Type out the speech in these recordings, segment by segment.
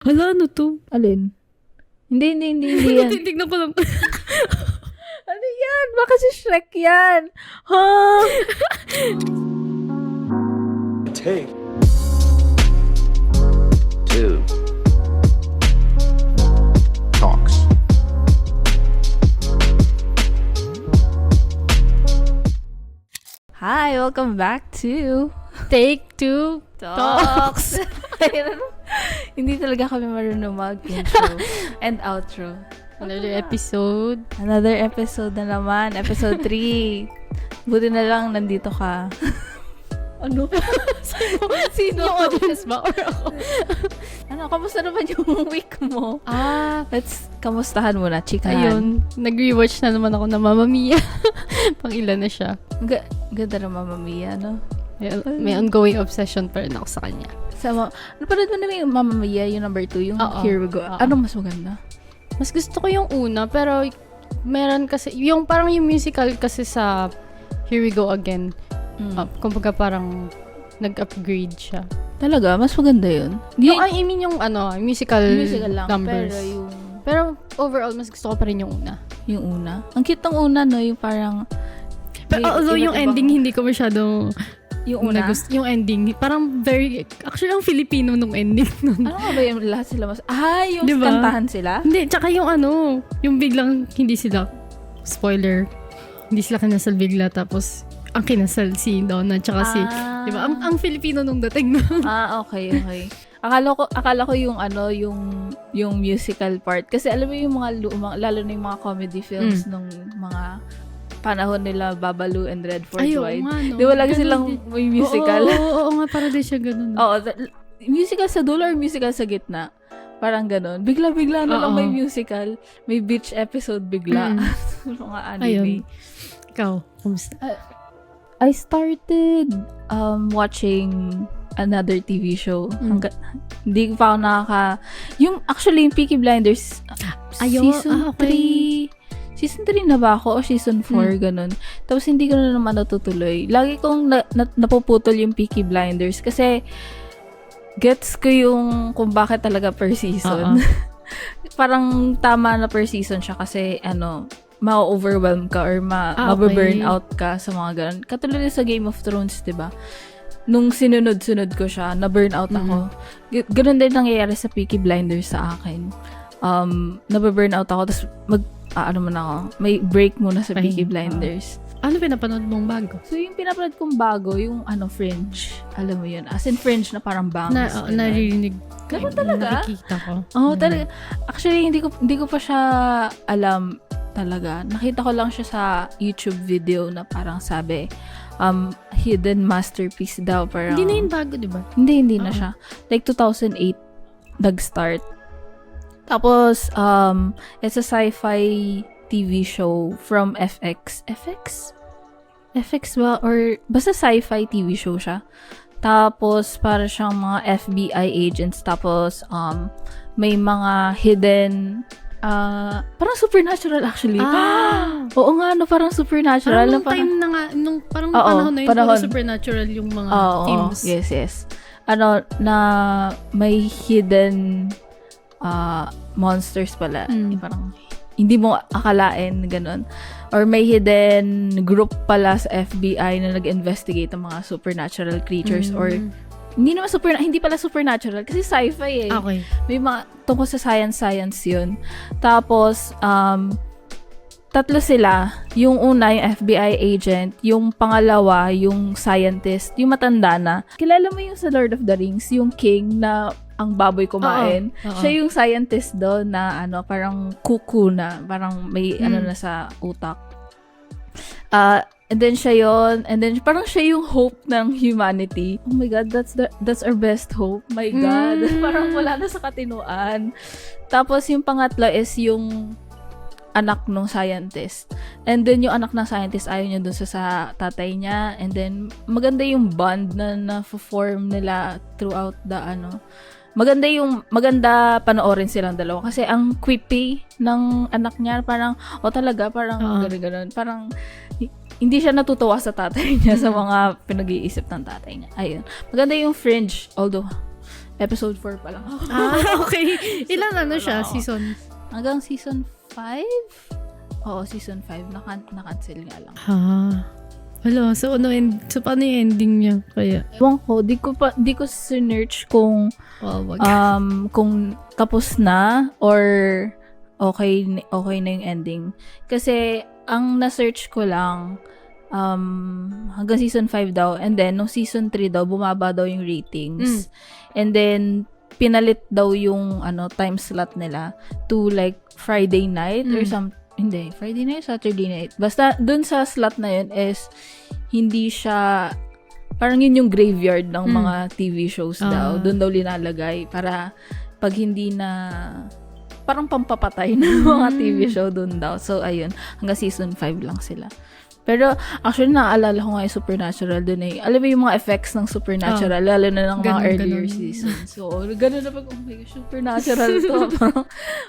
Hala, ano to? Alin? Hindi yan. Titignan ko lang. Ano yan? Baka si Shrek yan. Ha? Take two talks. Hi, welcome back to Take two talks. Hindi talaga kami marunong mag-intro and outro. Another episode. Another episode na naman. Episode 3. Buti na lang nandito ka. Ano? Sino? Yung audience ba? Or ako? Ano, kamusta naman yung week mo? Let's, Kamustahan muna, chikahan. ayun. Nag-rewatch na naman ako ng Mamma Mia. Pang ilan na siya. Ganda na Mamma Mia, no? May ongoing obsession pa rin ako sa kanya. Napanood mo na yung Mamma Mia, yung number 2, yung Oo. Here We Go. Oo. Ano mas maganda? Mas gusto ko yung una, pero meron kasi, yung parang yung musical kasi sa Here We Go Again, kumbaga parang nag-upgrade siya. Talaga? Mas maganda yun? Yung, I mean yung musical lang, numbers. Pero overall, mas gusto ko pa rin yung una. Yung una? Ang cute ng una, no? Yung parang... Pero although yung ending, hindi ko masyadong Yung una? yung ending, parang very, actually ang Filipino nung ending nun. Ano nga ba yung lahat sila mas... yung Diba? kantahan sila? Hindi, tsaka yung yung biglang hindi sila, spoiler, hindi sila kinasal bigla, tapos ang kinasal si Donna, tsaka di ba? Ang Filipino nung dating nun. Okay. Akala ko yung yung musical part. Kasi alam mo yung mga lumang, lalo na yung mga comedy films nung mga panahon nila Babalu and Redford White. No? Di ba lagi Ganun silang din. may musical? Oo nga, para din siya ganun. Oo, musical sa dulo or musical sa gitna? Parang ganun. Bigla-bigla na lang Oo. may musical. May beach episode bigla. Mga anime. Ayun. Ikaw, kumusta? I started watching another TV show. Hindi pa ako actually, yung Peaky Blinders, season 3. Season 3 na ba ako o season 4, ganun. Tapos hindi ko na naman natutuloy. Lagi kong napuputol yung Peaky Blinders kasi gets ko yung kung bakit talaga per season. Parang tama na per season siya kasi ma-overwhelm ka or ma-burn out ka sa mga ganun. Katulad sa Game of Thrones, 'di ba? Nung sinunod-sunod ko siya, na-burn out ako. Ganun din nangyayari sa Peaky Blinders sa akin. Na-burn out ako, tapos may break muna sa Peaky Blinders. Ano pinapanood mong bago? So, yung pinapanood kong bago, yung Fringe. Alam mo yun. As in Fringe na parang bangs. Naririnig. Ganun talaga? Nakikita ko. Talaga. Actually, hindi ko pa siya alam talaga. Nakita ko lang siya sa YouTube video na parang sabi, hidden masterpiece daw. Parang, Hindi na yun bago, di ba? Hindi na siya. Like 2008 nag-start. Tapos, it's a sci-fi TV show from FX. FX? FX ba? Or, basta sci-fi TV show siya. Tapos, para siyang mga FBI agents. Tapos, may mga hidden, parang supernatural actually. Oo nga, parang supernatural. Parang time na nga, parang panahon na yun, parang supernatural yung mga themes. Yes. Na may hidden monsters pala. Parang hindi mo akalain, ganun. Or may hidden group pala sa FBI na nag-investigate ng mga supernatural creatures or hindi pala supernatural kasi sci-fi eh. Okay. May mga tungkol sa science yun. Tapos, tatlo sila. Yung una, yung FBI agent. Yung pangalawa, yung scientist. Yung matanda na. Kilala mo yung sa Lord of the Rings, yung king na ang baboy kumain. Oo. Siya yung scientist doon na parang kuku na. Parang may na sa utak. And then siya yon, and then parang siya yung hope ng humanity. Oh my God, that's our best hope. My God, parang wala na sa katinuan. Tapos yung pangatlo is yung anak ng scientist. And then yung anak ng scientist ayaw niya dun sa tatay niya. And then maganda yung bond na na-form nila throughout the maganda panoorin silang dalawa kasi ang creepy ng anak niya, parang gano'n. Parang hindi siya natutuwa sa tatay niya sa mga pinag-iisip ng tatay niya. Ayun. Maganda yung Fringe, although episode 4 pa lang ako. Okay. Ilan siya? Wala. Season? Hanggang season 5? Oo, season 5. Na-cancel nga lang. Wala. So, paano yung ending niya? Kaya, Ewan ko, di ko sinearch kung wag. kung tapos na or okay na yung ending. Kasi, ang na-search ko lang, hanggang season 5 daw, and then, nung season 3 daw, bumaba daw yung ratings. And then, pinalit daw yung, time slot nila to, like, Friday night or hindi, Friday night, Saturday night. Basta, dun sa slot na yun is, hindi siya, parang yun yung graveyard ng mga TV shows daw. Dun daw linalagay para pag hindi na, parang pampapatay ng mga TV show dun daw. So, ayun, hanggang season 5 lang sila. Pero, actually, naaalala ko nga yung Supernatural dun eh. Alam mo yung mga effects ng Supernatural, lalo na ng mga earlier seasons. So, ganun na pag, oh my gosh, Supernatural to.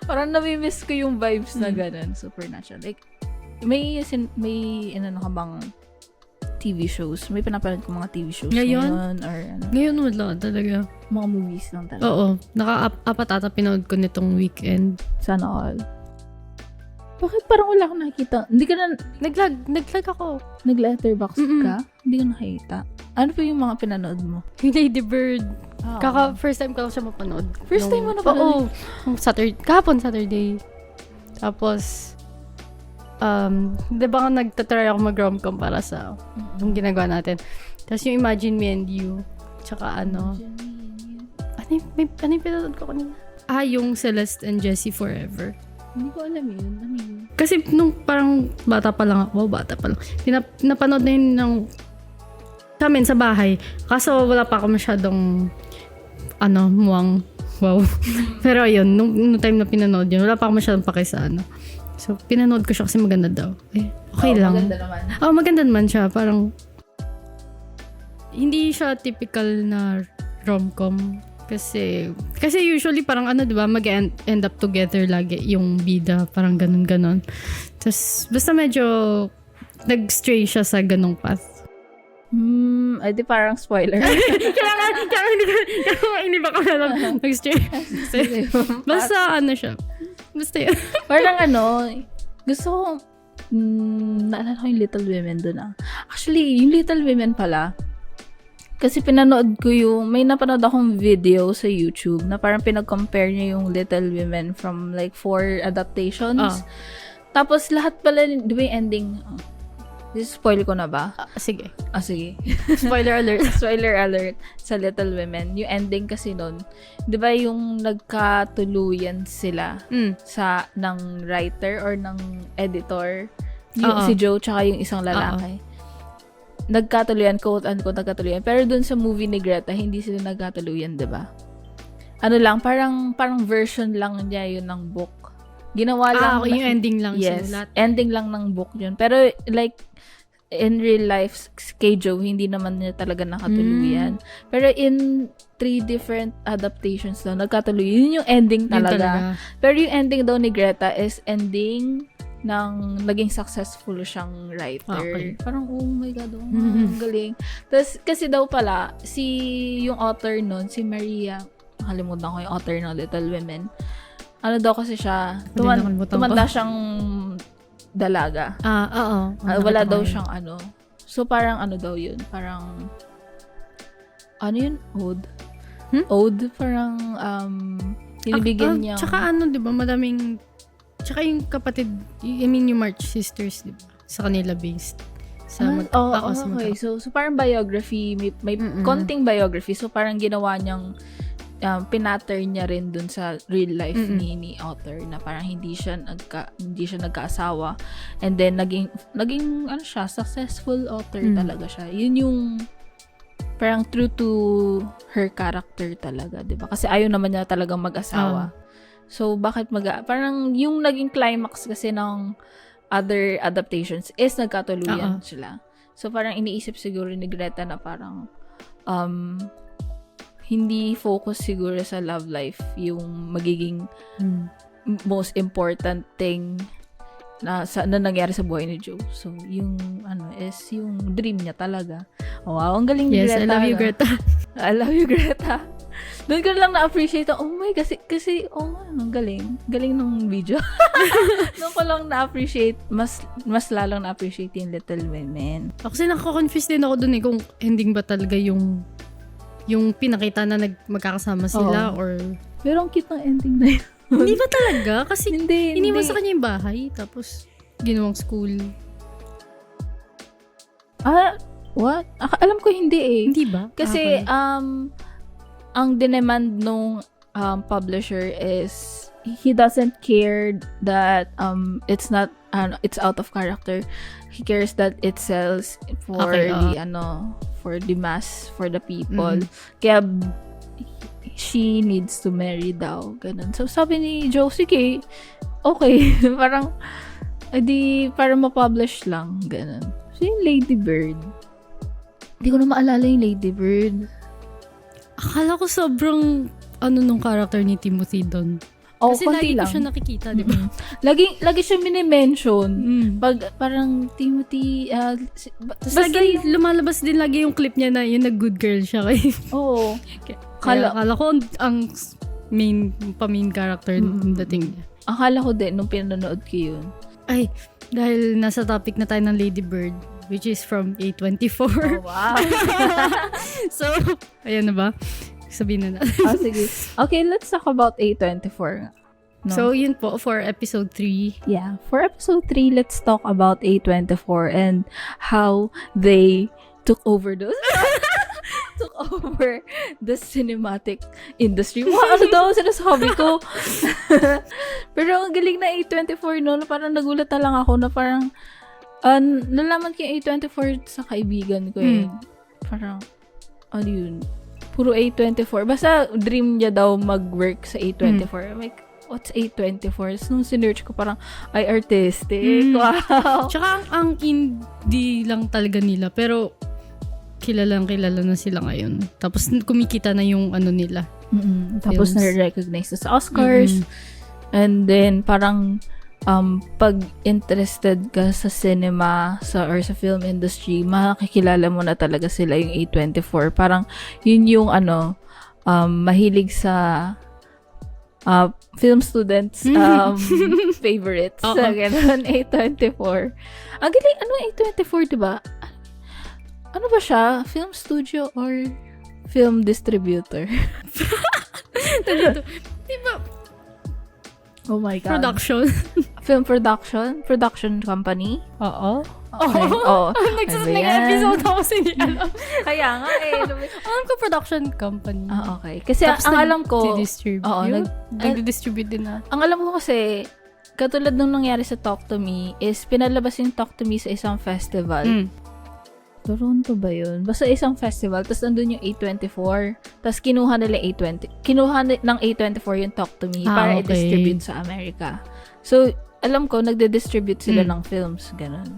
parang nami-miss ko yung vibes na ganun, Supernatural. Like, may ka bang TV shows? May pinapanood ko mga TV shows ngayon? Or Ngayon wala talaga. mga movies lang talaga. Oo. Naka-apat ata pinood ko nitong weekend. Sana all. Bakit parang wala akong nakikita? Hindi ka na, Naglag ako. nag-letterbox ka? Hindi ko nakita. Ano pa yung mga pinanood mo? Yung Lady Bird. Ah, First time ko lang siya mapanood. First time mo napanood? Oo. Kahapon Saturday. Tapos, di ba nga nagtatry ako mag-romcom para sa yung ginagawa natin. Tapos yung Imagine Me and You. Tsaka ano yung pinanood ko kanina? Yung Celeste and Jessie Forever. Hindi ko alam yun. Ano yun? Kasi nung parang bata pa lang, napanood na yun ng sa amin sa bahay. Kaso wala pa ako masyadong muwang wow. Pero ayun, nung time na pinanood yun, wala pa ako masyadong pake sa So, pinanood ko siya kasi maganda daw. Okay lang. Maganda naman. Maganda naman siya. Parang hindi siya typical na rom-com. Kasi usually parang di ba, mag-end up together lagi yung bida. Parang ganun-ganon. Tapos, basta medyo nag-stray siya sa ganong path. Ay di parang spoiler. kailangan inib ako na lang nag-stray. Basta siya. Basta yun. Parang gusto ko, naalala ko yung Little Women doon Actually, yung Little Women pala, kasi pinanood ko may napanood akong video sa YouTube na parang pinag-compare niya yung Little Women from like 4 adaptations. Tapos lahat pala, di ba yung ending, spoil ko na ba? Sige. Sige. Spoiler alert. Spoiler alert sa Little Women. Yung ending kasi nun, di ba yung nagkatuluyan sila ng writer or ng editor, yung si Joe tsaka yung isang lalaki. Nagkatuluyan, quote-unquote nagkatuluyan. Pero dun sa movie ni Greta, hindi sila nagkatuluyan, di ba? Parang version lang niya yun ng book. Ginawa lang. Yung ending lang. Yes, ending lang ng book yun. Pero like, in real life, kay Joe, hindi naman niya talaga nakatuluyan. Pero in 3 different adaptations daw, nagkatuluyan. Yun yung ending talaga. Pero yung ending daw ni Greta is ending ng naging successful siyang writer. Okay. Parang, oh my God, ang galing. Tapos, kasi daw pala, yung author nun, si Maria, nakalimutan ko yung author ng Little Women. Daw kasi siya, tumanda siyang dalaga. Oo. Wala daw siyang So, parang daw yun? Parang, yun? Ode? Ode? Parang, pinibigyan niya. Tsaka di ba, madaming tsaka yung kapatid, yung March Sisters, di ba? Sa kanila based. Okay. So parang biography, may konting biography. So parang ginawa niyang, pinattern niya rin dun sa real life ni author na parang hindi siya nagkaasawa. And then, naging siya, successful author talaga siya. Yun yung parang true to her character talaga, di ba? Kasi ayaw naman niya talagang mag-asawa. So, bakit parang yung naging climax kasi ng other adaptations is nagkatuluyan sila. So, parang iniisip siguro ni Greta na parang hindi focus siguro sa love life yung magiging most important thing na nangyari sa buhay ni Joe. So, yung is yung dream niya talaga. Wow, ang galing ni Greta. Yes, I love you, Greta. I love you, Greta. Doon ko lang na-appreciate, oh my, kasi, oh nga, ang galing. Galing ng video. Doon ko lang na-appreciate, mas lalong na-appreciate yung Little Women. Kasi nakaka-confuse din ako dun kung ending ba talaga yung pinakita na magkakasama sila or... Pero ang cute ng ending na yun. Hindi ba talaga? Kasi Hindi. iniwan sa kanya yung bahay, tapos ginawang school. What? Alam ko hindi eh. Hindi ba? Kasi, Okay. ang demand nung publisher is he doesn't care that it's not it's out of character. He cares that it sells for Okay, for the mass, for the people. Kaya she needs to marry daw. Ganun. So sabi ni Joe, sige, okay. Parang edi para ma-publish lang. Ganun. So yung Lady Bird. Hindi ko na maalala yung Lady Bird. Akala ko sobrang nung character ni Timothy doon. Oh, Kasi lagi konti lang. ko siya nakikita, di ba? Lagi siya mini-mention. Mm. Pag parang Timothy, Tapos lagi, lumalabas din lagi yung clip niya na yung nag-good girl siya. Oo. Akala ko ang main character ng dating niya. Akala ko din nung pinanood ko yun. Ay, dahil nasa topic na tayo ng Lady Bird, which is from A24. Oh, wow. So, ayan na ba? Sabihin na natin. Sige. Okay, let's talk about A24. No? So, yun po for episode 3. Yeah. For episode 3, let's talk about A24 and how they took over the cinematic industry. Wow, ano daw ang sinasabi ko? Pero ang galing na A24, no? Parang nagulat na lang ako na parang nalaman ko yung A24 sa kaibigan ko eh. Parang, ano yun? Puro A24. Basta dream niya daw mag-work sa A24. I'm like, what's A24? So, nung sinearch ko parang, ay, artistic. Wow. Tsaka ang indie lang talaga nila. Pero, kilala na sila ngayon. Tapos, kumikita na yung nila. Tapos, Films. na-recognize na sa Oscars. And then, parang, pag interested ka sa cinema or sa film industry, makikilala mo na talaga sila yung A24. Parang yun yung mahilig sa film students favorites. So, ganun, A24. Ang galing, A24, diba? Ano ba siya? Film studio or film distributor? Diba? Oh my God. Production. Film production? Production company? Oo. Okay. Oo. Nagsasunod Ano ng yan? episode ako hindi alam. Kaya nga eh. Alam ko production company. Okay. Kasi ang alam ko, Nag-distribute. oo, Nag-distribute din na. ang alam ko kasi, katulad nung nangyari sa Talk to Me, is pinalabas yung Talk to Me sa isang festival. Toronto ba yun? Basta isang festival, tapos nandun yung A24, tapos kinuha ng A24 yung Talk to Me para okay. i-distribute sa Amerika. So, alam ko, nagde-distribute sila ng films, ganun.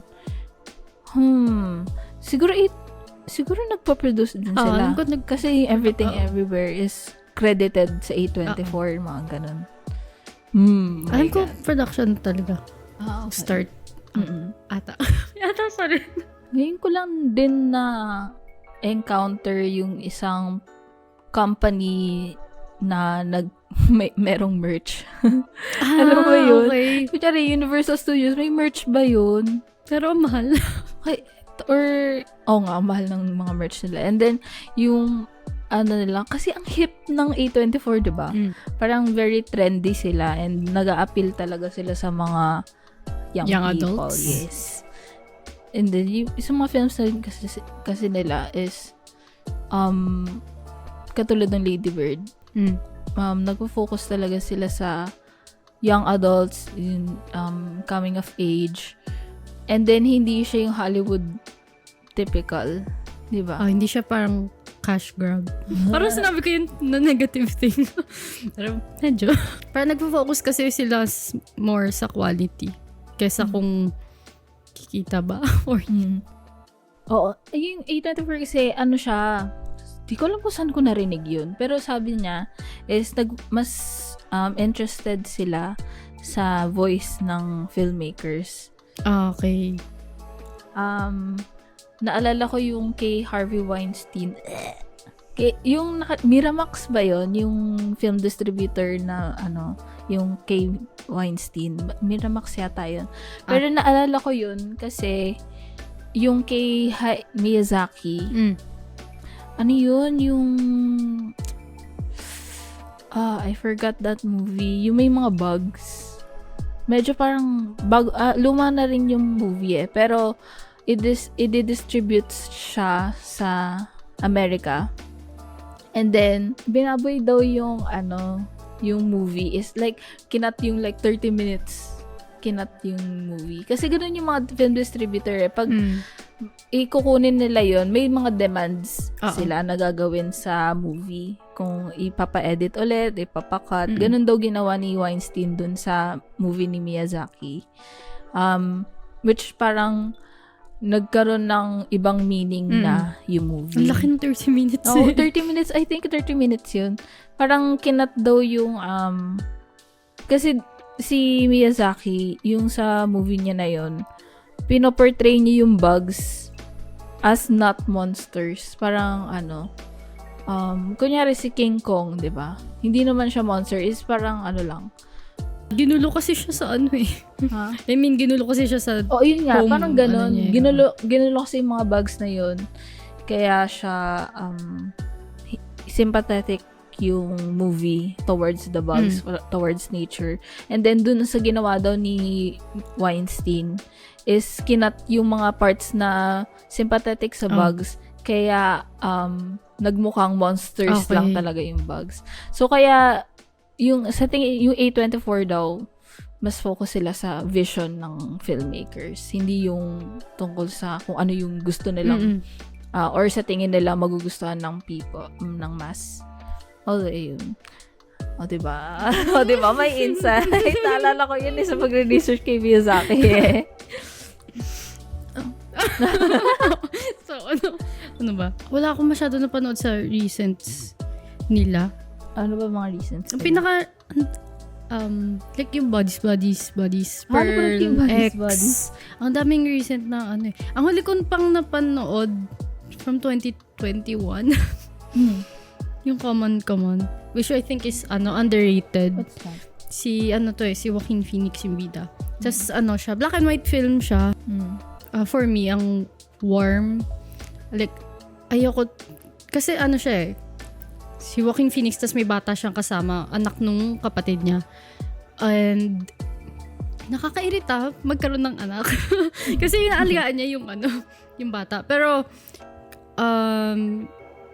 Siguro nagpa-produce din sila. Alam ko Kasi Everything Everywhere is credited sa A24, mga ganun. Alam ko production talaga. Okay. Start. Ata. Ata pa rin. Ngayon ko lang din na encounter yung isang company na merong merch. Alam mo yun? Okay. Kunyari, Universal Studios, may merch ba yun? Pero ang mahal. Okay. Nga, ang mahal ng mga merch nila. And then, yung nila, kasi ang hip ng A24, diba? Parang very trendy sila and nag-a-appeal talaga sila sa mga young people. Adults? Yes. And then, yung mga films na kasi nila is katulad ng Lady Bird. Nagpo-focus talaga sila sa young adults in coming of age. And then, hindi siya yung Hollywood typical. Diba? Hindi siya parang cash grab. Parang sinabi ko yun na negative thing. Pero medyo. Parang nagpo-focus kasi sila more sa quality. Kesa kung kikita ba? Or Oo. Yung A24 kasi, siya, di ko alam kung saan ko narinig yun. Pero sabi niya, is mas interested sila sa voice ng filmmakers. Okay. Naalala ko yung kay Harvey Weinstein. Miramax ba yon, yung film distributor na yung kay Weinstein? Miramax yata yun. Pero naalala ko yun kasi yung kay Miyazaki, ano yun, yung I forgot that movie. Yung may mga bugs. Medyo parang luma na rin yung movie pero i-distribute siya sa America. And then, binaboy daw yung movie is like, kinat yung like 30 minutes. Kinat yung movie. Kasi ganun yung mga film distributor Pag ikukunin nila yon, may mga demands sila na gagawin sa movie. Kung ipapa-edit ulit, ipapa-cut. Ganun daw ginawa ni Weinstein dun sa movie ni Miyazaki. Which parang nagkaroon ng ibang meaning na yung movie. Ang laki ng 30 minutes. Oh, 30 minutes. I think 30 minutes yun. Parang kinat daw yung kasi si Miyazaki, yung sa movie niya na yun, pinoportray niya yung bugs as not monsters. Parang kunyari si King Kong, 'di ba? Hindi naman siya monster, is parang lang. Ginulo kasi siya sa Ha? I mean, ginulo kasi siya sa Yun nga, home, parang ganun. niya. Ginulo kasi yung mga bugs na yun. Kaya siya sympathetic yung movie towards the bugs, towards nature. And then dun sa ginawa daw ni Weinstein is kinat yung mga parts na sympathetic sa bugs. Kaya nagmukhang monsters lang talaga yung bugs. So kaya yung A24 daw, mas focus sila sa vision ng filmmakers. Hindi yung tungkol sa kung ano yung gusto nilang or sa tingin nila magugustuhan ng people, ng mass. Ayun. Diba? Diba? May insight. Naalala ko yun sa pagre-research kay Miyazaki So, ano ba? Wala akong masyado napanood sa recents nila. Ano ba mga reasons? Ang pinaka, like yung Bodies, Ano ba yung Pearl, Bodies? Ang daming recent na Ang huli kong pang napanood from 2021. Yung Common, which I think is underrated. What's that? Si Joaquin Phoenix yung bida. Just siya, black and white film siya. For me, ang warm. Like, ayoko, kasi siya si Joaquin Phoenix, tas may bata siyang kasama, anak nung kapatid niya. And, nakakairita magkaroon ng anak. Kasi inaaligaan niya yung bata. Pero,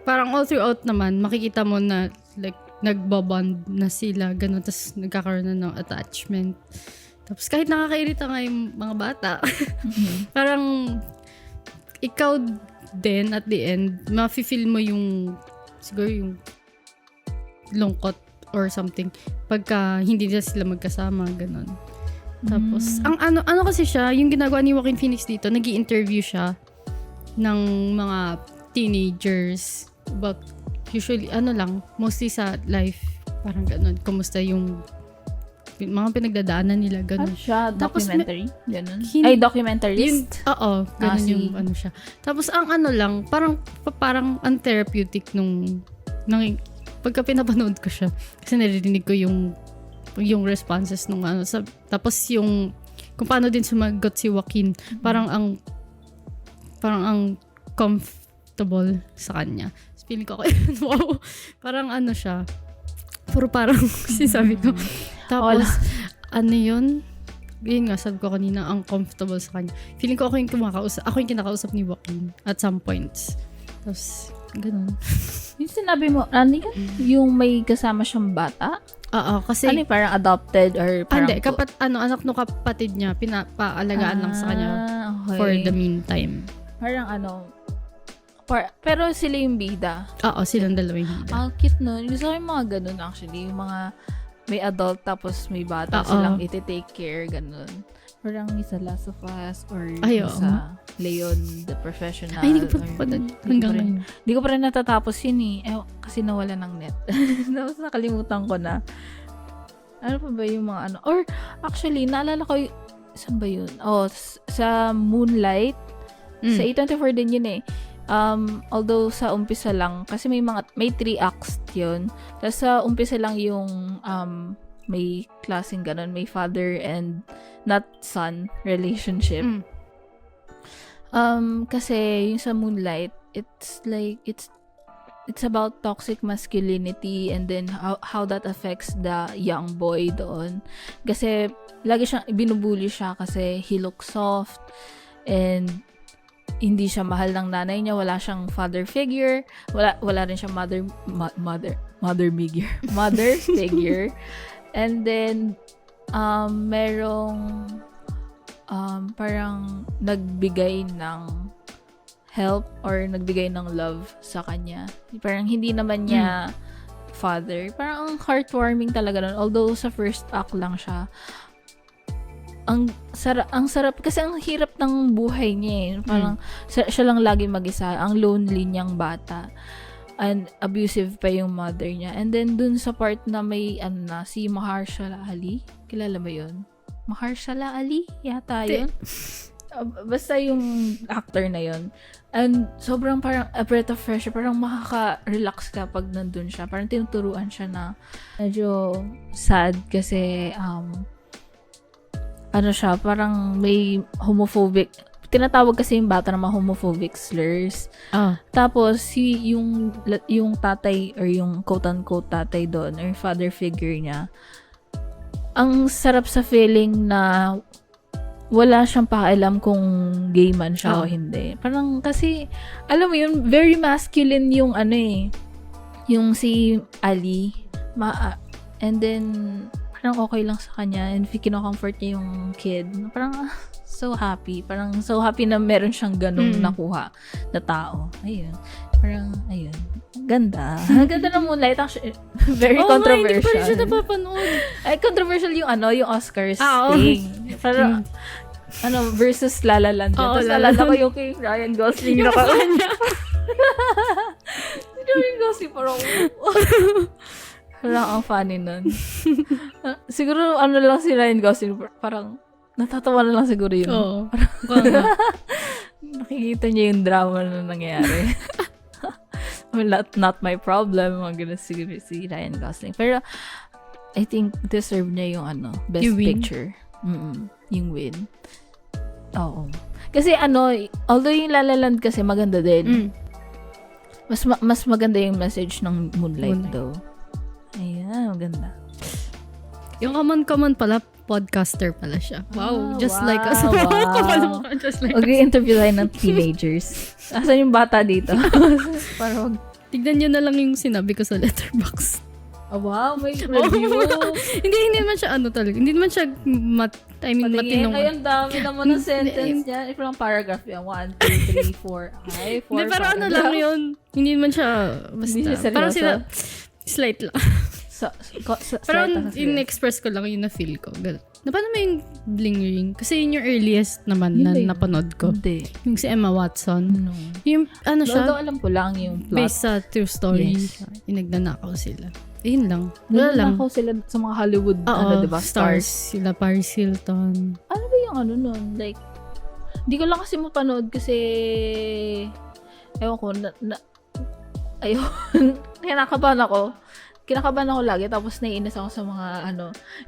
parang all throughout naman, makikita mo na, like, nagbabond na sila, ganun, tas nagkakaroon na ng attachment. Tapos, kahit nakakairita nga yung mga bata, parang, ikaw din, at the end, mafe-feel mo siguro yung lungkot or something pagka hindi na sila magkasama, ganun. Tapos, ang ano kasi siya, yung ginagawa ni Joaquin Phoenix dito, nag-i-interview siya ng mga teenagers about, usually, mostly sa life, parang ganun, kumusta yung mga pinagdadaanan nila, ganun. Ano siya? Tapos, Documentary? Ganun? Ay, documentarist? Oo, ganun yung siya. Tapos, ang parang untherapeutic nung pagka pinapanood ko siya, kasi naririnig ko yung responses nung tapos kung paano din sumagot si Joaquin, parang ang comfortable sa kanya. So, feeling ko, wow, parang siya, puro parang sinasabi ko. Tapos, yun nga, sabi ko kanina, ang comfortable sa kanya. Feeling ko ako yung kinakausap ni Joaquin at some points. Tapos, ganun. Yung sinabi mo, yung may kasama siyang bata? Oo, kasi parang adopted or parang... Hindi, anak no kapatid niya, pinapaalagaan lang sa kanya for the meantime. Parang pero sila yung bida. Oo, silang dalawang bida. Cute nun. Gusto ko yung mga ganun actually. Yung mga may adult tapos may bata silang iti-take care, ganun. Parang sa Last of Us or sa Leon the Professional. Ay, hindi ko pa hanggang ngayon. Hindi ko pa rin natatapos yun kasi nawala ng net. Tapos nakalimutan ko na. Ano pa ba yung mga Or actually, naalala ko saan ba yun? Sa Moonlight. Sa A24 din yun Although sa umpisa lang, kasi may 3 acts yun. Tapos sa umpisa lang yung may klaseng ganun, may father and not son relationship. Kasi yung sa Moonlight, it's like, it's about toxic masculinity and then how that affects the young boy doon. Kasi lagi siyang binubuli siya kasi he looks soft and hindi siya mahal ng nanay niya, wala siyang father figure, wala rin siyang mother figure. And then merong parang nagbigay ng help or nagbigay ng love sa kanya. Parang hindi naman niya father. Parang ang heartwarming talaga nun. Although sa first act lang siya. Ang sarap kasi ang hirap ng buhay niya eh. Parang siya lang lagi mag-isa. Ang lonely niyang bata. And abusive pa yung mother niya. And then dun sa part na may si Mahershala Ali. Kilala mo yun? Mahershala Ali? Yata yun? Basta yung actor na yun. And sobrang parang a breath of fresh air, parang makaka-relax ka pag nandun siya. Parang tinuturuan siya na medyo sad kasi siya, parang may homophobic, tinatawag kasi yung bata na mga homophobic slurs. Tapos yung tatay or yung quote-unquote tatay doon or father figure niya, ang sarap sa feeling na wala siyang pakialam kung gay man siya o hindi. Parang kasi, alam mo yun, very masculine yung yung si Ali. And then, parang okay lang sa kanya and kino-comfort niya yung kid. Parang so happy. Parang so happy na meron siyang ganung nakuha na tao. Ayun. Parang, ayun. Ganda. Ganda ng Moonlight. Actually, very controversial. Hindi pa rin siya napapanood. Ay, controversial yung yung Oscars thing. Parang, versus La La Land. Tapos nalala ko yung kay Ryan Gosling na kanya. Si Ryan Gosling parang, parang ang funny nun. Siguro, lang si Ryan Gosling, parang, natatawa na lang siguro yun. Oo. Nakikita niya yung drama na nangyayari. Well, not my problem. Mga ganun siguro si Ryan Gosling. Pero, I think deserve niya yung best yung picture. Yung win. Oo. Kasi although yung La La Land kasi maganda din. Mas maganda yung message ng Moonlight. Though. Ayan, maganda. Yung Common pala, podcaster pala siya. Wow, just like us. Wow. Just like us. Okay-interview tayo ng teenagers. Asan yung bata dito? Para tignan nyo na lang yung sinabi ko sa Letterboxd. Oh, wow, may review. Hindi naman siya talaga. Hindi naman siya matinong. Ay, ang dami naman ng sentence niya. If lang paragraph yan. 1, 2, 3, 4. Ay, 4. Hindi, pero lang yun. Hindi naman siya basta. Hindi siya seryoso. Parang slight lang. Pero in-express ko lang yung na-feel ko. Napano mo yung Bling Ring? Kasi yun yung earliest naman na napanood ko. Hindi. Yung si Emma Watson. No. Yung siya? Although alam ko lang yung plot. Based sa true story. Yes. Yung nagnanakaw sila. Ayun lang. Wala lang. Nagnanakaw sila sa mga Hollywood, diba? Stars. Sila Paris Hilton. Ano ba yung nun? Like, hindi ko lang kasi mapanood kasi ewan ko, ayun. Kinakabahan ako lagi, tapos naiinis ako sa mga,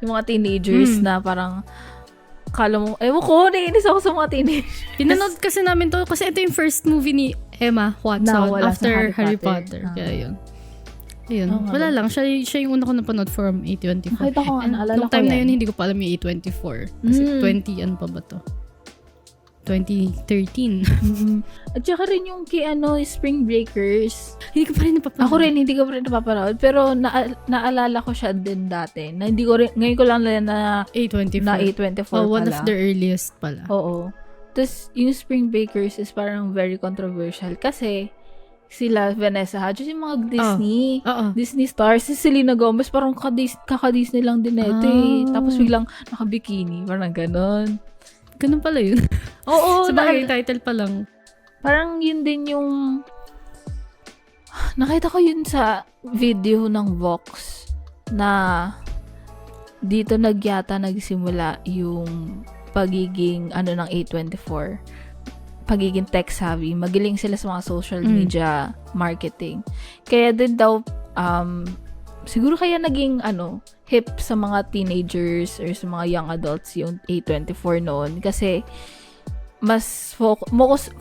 yung mga teenagers na parang, kala mo, ewan ko, naiinis ako sa mga teenagers. Pinanood kasi namin to, kasi ito yung first movie ni Emma Watson after Harry Potter. Kaya yun. Ayun. Wala lang. Siya yung una ko napanood from A24. Nakita ko, naalala ko nung time na yun, hindi ko pa alam yung A24. Kasi 20, ano pa ba to? 2013. At saka rin yung Spring Breakers. Hindi ko pa rin napapanood. Ako rin, hindi ko pa rin napapanood. Pero naalala ko siya din dati. Na hindi ko rin, ngayon ko lang na A24. Na A24 pala. One of the earliest pala. Oo. Tapos, yung Spring Breakers is parang very controversial. Kasi, sila, Vanessa Hudgens, yung mga Disney. Disney stars. Si Selena Gomez, parang kaka-Disney lang din ito eh. Tapos biglang naka-bikini. Parang ganon. Ganun pala yun. Oo. Sa bagay, title pa lang. Parang yun din yung nakita ko yun sa video ng Vox na dito nagsimula yung pagiging ng A24. pagiging tech-savvy. Magaling sila sa mga social media marketing. Kaya din daw, siguro kaya naging, hip sa mga teenagers or sa mga young adults yung A24 noon. Kasi, mas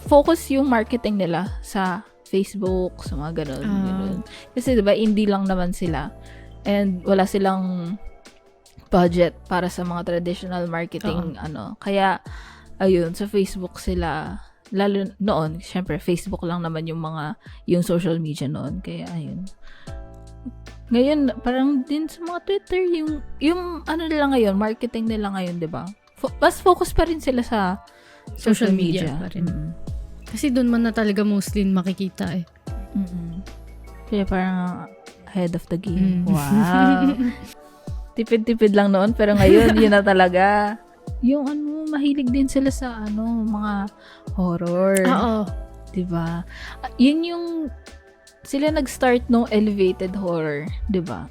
focus yung marketing nila sa Facebook, sa mga ganun. Kasi, diba, indie lang naman sila. And, wala silang budget para sa mga traditional marketing, Kaya, ayun, sa Facebook sila, lalo noon, syempre, Facebook lang naman yung social media noon. Kaya, ayun. Ngayon, parang din sa mga Twitter, yung nila ngayon, marketing nila ngayon, di ba? Mas focus pa rin sila sa social media. Pa rin. Kasi doon man na talaga mostly makikita eh. Kaya parang ahead of the game. Wow. Tipid-tipid lang noon, pero ngayon, yun na talaga. Yung mahilig din sila sa mga horror. Oo. Diba? Yun yung sila nag-start nung elevated horror, 'di ba?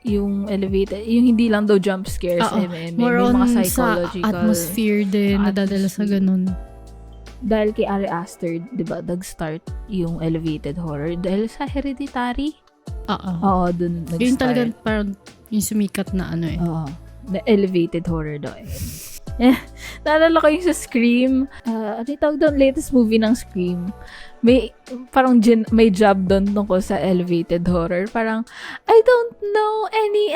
Yung elevated, yung hindi lang daw jump scares, more may on mga psychological sa atmosphere din, nadadala sa ganun. Dahil kay Ari Aster, 'di ba, nag-start yung elevated horror dahil sa Hereditary. Oo, dun nag-start. Yun talaga parang yung sumikat na Oo. Na elevated horror daw. Naalala ko yung sa Scream. Ano yung tawag doon? Latest movie ng Scream. May, parang may job doon tungkol sa elevated horror. Parang, I don't know any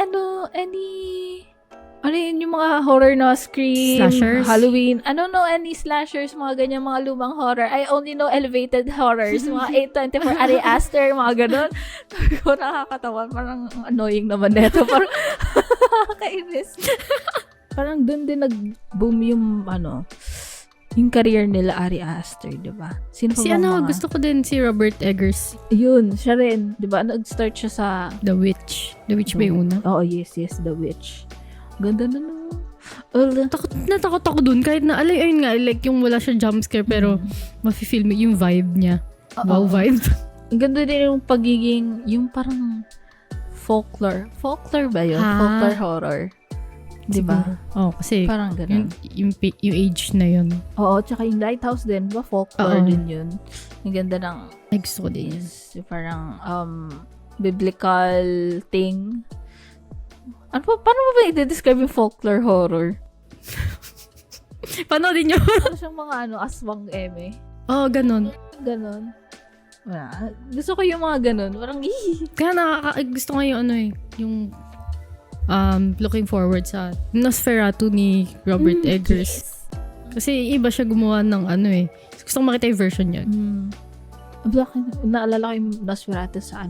yun, yung mga horror na Scream, slashers? Halloween. I don't know any slashers, mga ganyan, mga lumang horror. I only know elevated horrors, mga 824, Ari Aster, mga ganun. Sabi ko, nakakatawa. Parang annoying naman neto. Parang, kainis. Parang dun din nag-boom yung career nila Ari Aster, di ba? Sino pa ba mga? Gusto ko din si Robert Eggers. Yun, siya rin. Di ba? Nag-start siya sa The Witch. The Witch ba yung una? Oo, yes, The Witch. Ganda na Natakot ako dun. Kahit na, ayun nga, like yung wala siya jumpscare, pero mafe-feel mo yung vibe niya. Wow, vibe. Ang ganda din yung pagiging, yung parang folklore. Folklore ba yun? Folklore horror. Diba? Kasi parang ganun. Yung age na yun. Oo, tsaka yung Lighthouse din, ba? Folklore din yun. Yung ganda ng gusto ko din yun. Parang biblical thing. Paano mo ba i-describe yung folklore horror? Panoodin nyo. Ano siyang mga aswang eme? Oo, ganun. Ganon. Gusto ko yung mga ganon. Parang Kaya gusto ko yung yung looking forward sa Nosferatu ni Robert Eggers. Yes. Kasi iba siya gumawa ng gusto ko makita yung version niya. Naalala ko yung Nosferatu sa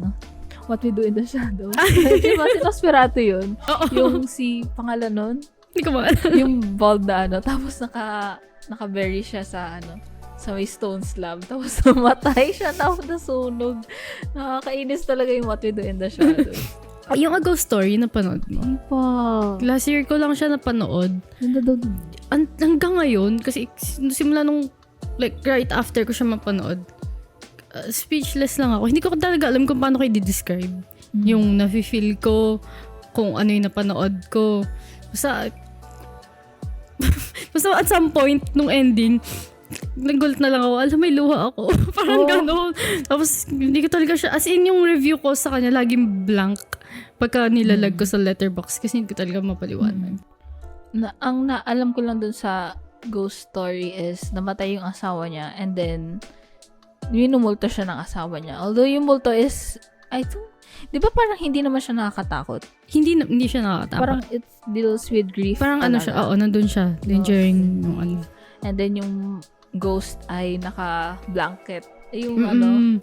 What We Do in the Shadows. Diba si Nosferatu yun? Yung si pangalan nun? Hindi ko maalala. Yung bald na tapos naka-bury siya sa sa may stone slab. Tapos namatay siya. Tapos nasunog. Nakakainis talaga yung What We Do in the Shadows. Yung A Ghost Story, napanood mo? Ay pa. Last year ko lang siya napanood. Ganda daw. Hanggang ngayon, kasi simula nung, like, right after ko siya mapanood, speechless lang ako. Hindi ko talaga alam kung paano ko i-describe. Yung nafe-feel ko, kung ano yung napanood ko. Basta at some point, nung ending, nagulat na lang ako. Alam, may luha ako. Parang gano'n. Tapos, hindi ko talaga siya, as in yung review ko sa kanya, laging blank. Pagka nilalag ko sa letterbox, kasi hindi ko talaga mapaliwanag. Ang naalam ko lang dun sa ghost story is, namatay yung asawa niya, and then, minumulto siya ng asawa niya. Although, yung multo is, di ba parang hindi naman siya nakakatakot? Hindi siya nakakatakot. Parang it deals with grief. Parang siya, nandun siya. During yung And then yung ghost ay naka-blanket. Yung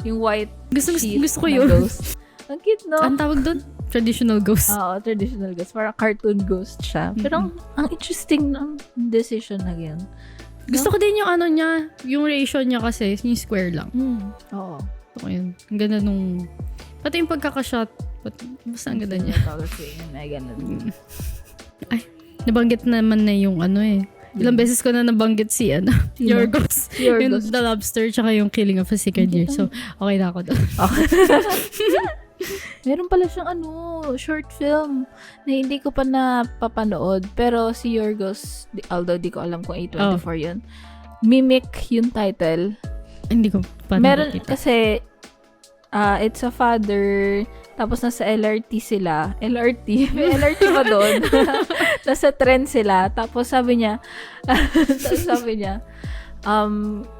yung white sheet gusto ko yun. Ghost. Ang cute, no? Ang tawag doon? Traditional ghost. Oo, traditional ghost. Parang cartoon ghost siya. Pero ang interesting ng decision na yun. Gusto ko din yung niya, yung ratio niya kasi, yung square lang. Oo. Gusto ko yun. Ang ganda nung, pati yung pagkakashot, basta ang ganda niya. Ay, nabanggit naman na yung ilang beses ko na nabanggit si Yorgos. Yung The Lobster, tsaka yung Killing of a Sacred Deer. So, okay na ako doon. Okay. Meron pala siyang short film na hindi ko pa napapanood. Pero si Yorgos, although di ko alam kung A24 yun, mimic yung title. Hindi ko pa Meron nakikita. kasi it's a father, tapos nasa LRT sila. LRT? May LRT ba doon? Nasa trend sila. Tapos sabi niya,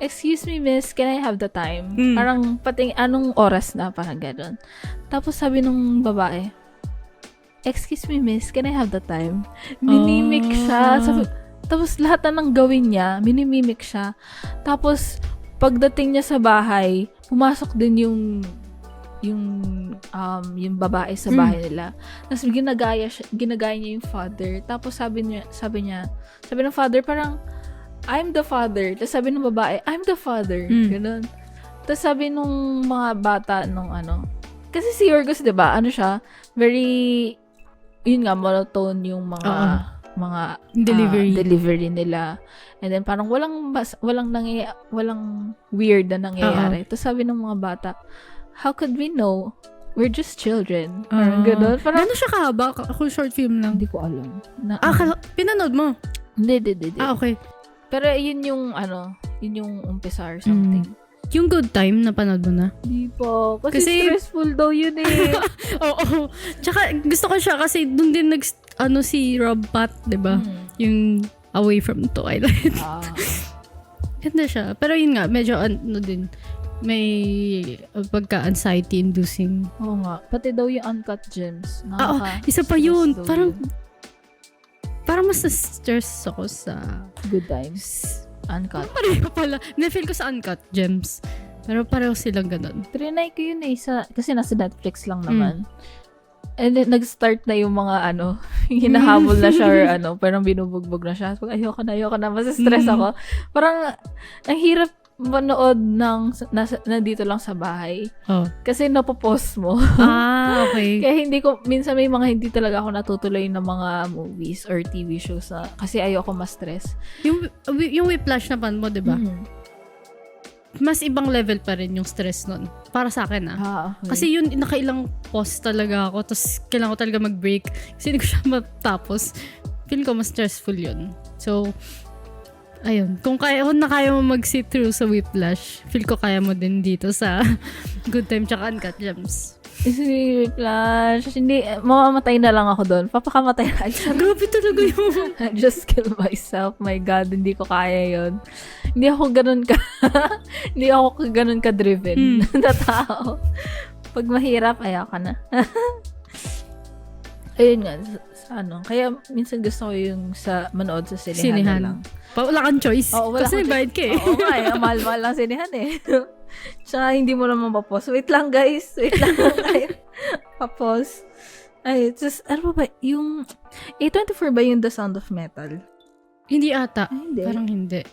excuse me miss, can I have the time? Parang pating anong oras na, parang gano'n. Tapos sabi nung babae, excuse me miss, can I have the time? Minimik siya. Tapos lahat na ng gawin niya, minimimik siya. Tapos pagdating niya sa bahay, pumasok din yung babae sa bahay nila. Tapos ginagaya niya yung father. Tapos sabi ng father parang, I'm the father. Tapos sabi ng babae, I'm the father. Ganun. Tapos sabi nung mga bata nung kasi si Yorgos, diba, siya, very, yun nga, monotone yung mga delivery nila. And then parang walang weird na nangyayari. Tapos sabi ng mga bata, how could we know? We're just children. Parang gano'n. Parang, gano'n siya kahaba? Ako short film lang. hindi ko alam. Pinanood mo? Hindi. Okay. Pero yun yung umpisa or something. Yung Good Time, napanood mo na? Hindi po. Kasi stressful daw yun eh. Oo. Tsaka gusto ko siya kasi dun din si Rob Pat, diba? Yung Away from Twilight. Ganda siya. Pero yun nga, medyo din, may pagka-anxiety inducing. Oo nga. Pati daw yung Uncut Gems. Isa pa yun. Parang mas na-stress ako sa Good Times. Uncut. Pareho pala. Na-feel ko sa Uncut Gems. Pero pareho silang ganun. Trinay ko yun eh. Kasi nasa Netflix lang naman. And then, nag-start na yung mga hinahabol na siya or parang binubugbog na siya. Pag ayoko na, mas-stress ako. Parang, ang hirap manood nandito lang sa bahay. Kasi napopost mo. Okay. Kaya minsan may mga hindi talaga ako natutuloy na mga movies or TV shows kasi ayoko ma-stress. Yung Whiplash na pan mo, diba? Mas ibang level pa rin yung stress nun. Para sa akin, okay. Kasi yun, nakailang pause talaga ako. Tapos, kailangan ko talaga mag-break. Kasi hindi ko siya matapos. Feel ko mas stressful yun. So, ayun. Kung na kaya mo mag-sit through sa Whiplash, feel ko kaya mo din dito sa Good Time tsaka Uncut Gems. Si Whiplash, hindi, mamamatay na lang ako doon. Papakamatay na. Grabe talaga yun. I just kill myself. My God, hindi ko kaya yun. Hindi ako ganun ka-driven na tao. Pag mahirap, ayoko na. Ayun nga, kaya minsan gusto ko yung manood sa sinihan lang. Wala kang choice. Wala kasi bayad ka eh. Oo nga eh, mahal-mahal lang sinihan eh. Tsaka hindi mo naman papos. Wait lang guys. Papos. Ay, just, ano ba yung A24 ba yung The Sound of Metal? Hindi ata. Hindi. Parang hindi.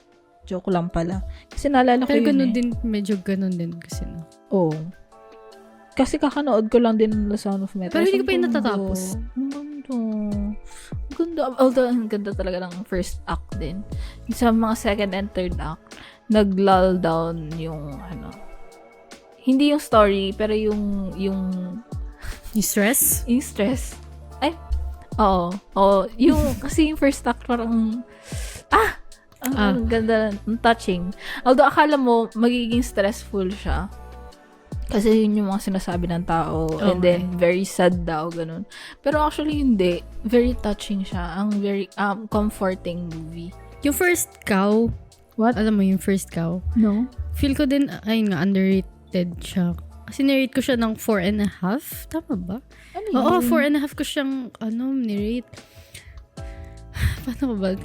Joke lang pala. Kasi naalala ko pero yun ganun din, medyo ganun din kasi no. Oo. Kasi kakanood ko lang din ng The Sound of Metal. Pero hindi ko pa yung natatapos. Ang ganda. Although, ang ganda talaga ng first act din. Sa mga second and third act, nag-lull down yung hindi yung story, pero yung stress? Yung stress. Ay, oo. Kasi yung first act parang, ang ganda, ang touching. Although, akala mo, magiging stressful siya. Kasi yun yung mga sinasabi ng tao. Okay. And then, very sad daw, ganun. Pero actually, hindi. Very touching siya. Ang very comforting movie. Yung First Cow. What? Alam mo yung First Cow? No. Feel ko din, ayun nga, underrated siya. Kasi nirate ko siya ng 4.5. Tama ba? Ano Oo, yun? 4.5 ko siyang, nirate. Paano ba?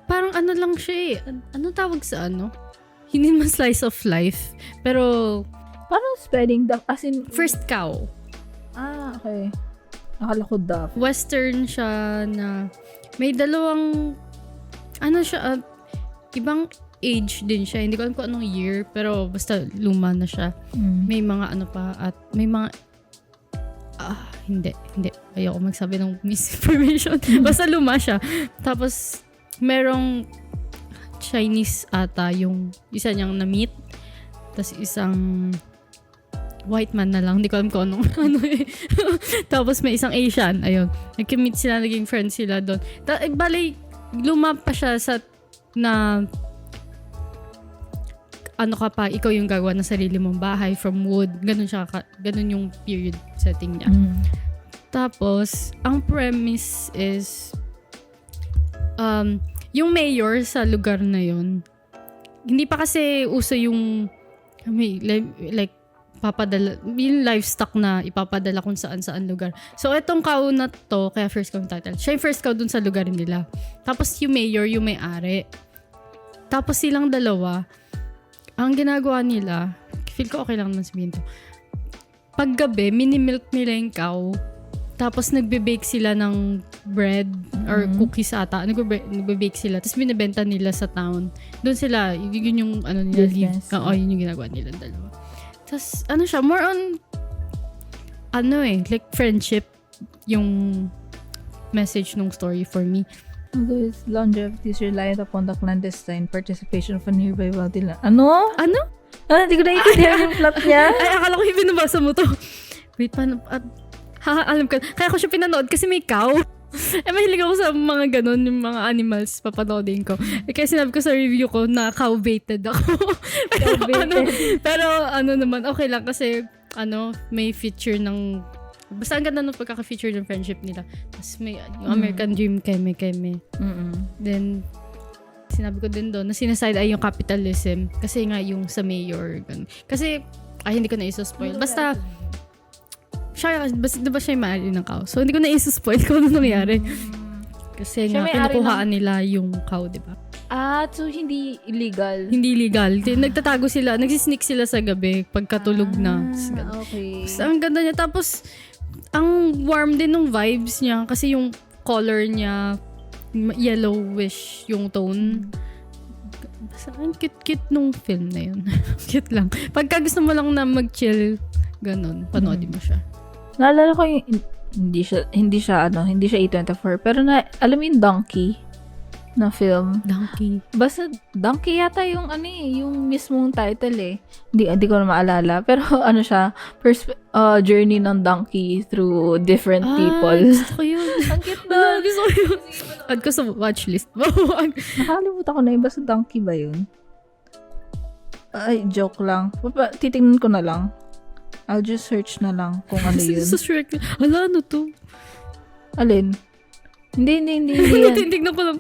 Parang lang siya eh. Ano tawag sa Hindi man slice of life. Pero, Parang spelling duck, as in... First Cow. Okay. Akala ko duck. Western siya na may dalawang, siya, ibang age din siya. Hindi ko alam kung anong year, pero basta luma na siya. May mga pa, at may mga, hindi. Ayoko magsabi ng misinformation. Basta luma siya. Tapos, merong Chinese ata yung isa niyang na-meet. Tapos isang white man na lang. Hindi ko alam kung ano eh. Tapos may isang Asian. Ayun. Nag-meet sila, naging friends sila doon. Bali, luma pa siya sa na ano ka pa, ikaw yung gagawa ng sarili mong bahay from wood. Ganun yung period setting niya. Tapos, ang premise is, yung mayor sa lugar na yun, hindi pa kasi uso yung, like, papadala, yung livestock na ipapadala kung saan-saan lugar. So, itong cow na to, kaya first cow title, siya yung first cow dun sa lugar nila. Tapos, yung mayor, yung may-ari. Tapos, silang dalawa, ang ginagawa nila, feel ko okay lang naman sabihin to, paggabi, mini-milk nila yung cow, tapos nagbe-bake sila ng bread or cookies ata. Nagbe-bake sila. Tapos binibenta nila sa town. Doon sila, yun yung ano nila. Yun yung ginagawa nila dalawa. Tapos ano siya, more on like friendship yung message ng story for me. Although its longevity is reliant upon the clandestine participation of a nearby wealthy land. Ano? Hindi ko naiintindihan yung plot niya. Ay, akala ko yung binabasa mo to. Wait, paano? Alam ko. Kaya ko siya pinanood kasi may cow. Mahilig ako sa mga ganun, yung mga animals, papanoodin ko. Kaya sinabi ko sa review ko na cow-baited ako. pero naman, okay lang kasi may feature ng basta ang ganda ng pagkaka-feature ng friendship nila. Tapos may yung American Dream keme. Then, sinabi ko din doon na sinaside ay yung capitalism kasi nga yung sa mayor. Ganun. Kasi, hindi ko na iso-spoil. Basta diba siya yung maaari ng cow? So, hindi ko na iso-spoil kung ano nangyari. Kasi nga, kinukuhaan nila yung cow, diba? So hindi illegal? Hindi illegal. Nagtatago sila, nagsisneak sila sa gabi pagkatulog na. Okay. So, ang ganda niya. Tapos, ang warm din ng vibes niya kasi yung color niya, yellowish yung tone. Basta, ang cute-cute nung film na yun. Cute lang. Pagka gusto mo lang na mag-chill, ganun, panoodin mo siya. Naalala ko yung hindi siya A24 pero alam mo yung Donkey na film. Donkey. Basta Donkey yata yung yung mismong title eh. Hindi ko na maalala pero siya journey ng donkey through different people. Gusto ko yun. Ang cute na. Gusto ko yun. Add ko sa watchlist. Nakalimutan ko na yung basta Donkey ba yun? Ay, joke lang. Titingnan ko na lang. I'll just search na lang kung ano yun. Sa Shrek. Ala, ano to? Alin? Hindi yan. Tintignan ko lang.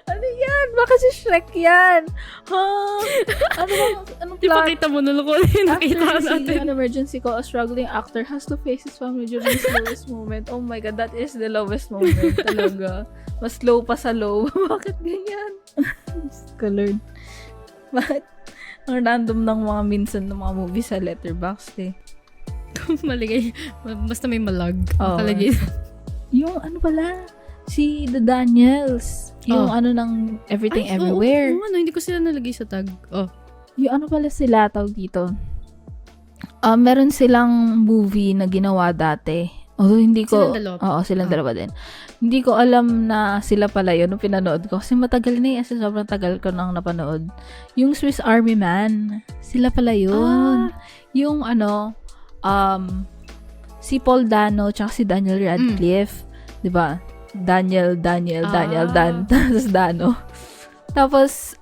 Ano yan? Baka si Shrek yan. Anong plot? Ipakita mo na lang kung ano yung nakita natin. An emergency call, a struggling actor has to face his family during his lowest moment. Oh my God, that is the lowest moment talaga. Mas low pa sa low. Bakit ganyan? Colored. Bakit? Ang random ng mga minsan ng mga movie sa Letterboxd eh. Maligay. Basta may malag. Oh. Palagi. Yung pala, si The Daniels. Yung ng Everything Everywhere. Hindi ko sila nalagay sa tag. Yung pala sila, tawag dito. Meron silang movie na ginawa dati. Although hindi ko... Silang dalawa. Oo, silang dalawa din. Hindi ko alam na sila pala yun nung pinanood ko. Kasi matagal na kasi sobrang tagal ko nang napanood. Yung Swiss Army Man. Sila pala yun. Yung si Paul Dano tsaka si Daniel Radcliffe. Diba? Daniel, Dan. Tapos Dano. Tapos,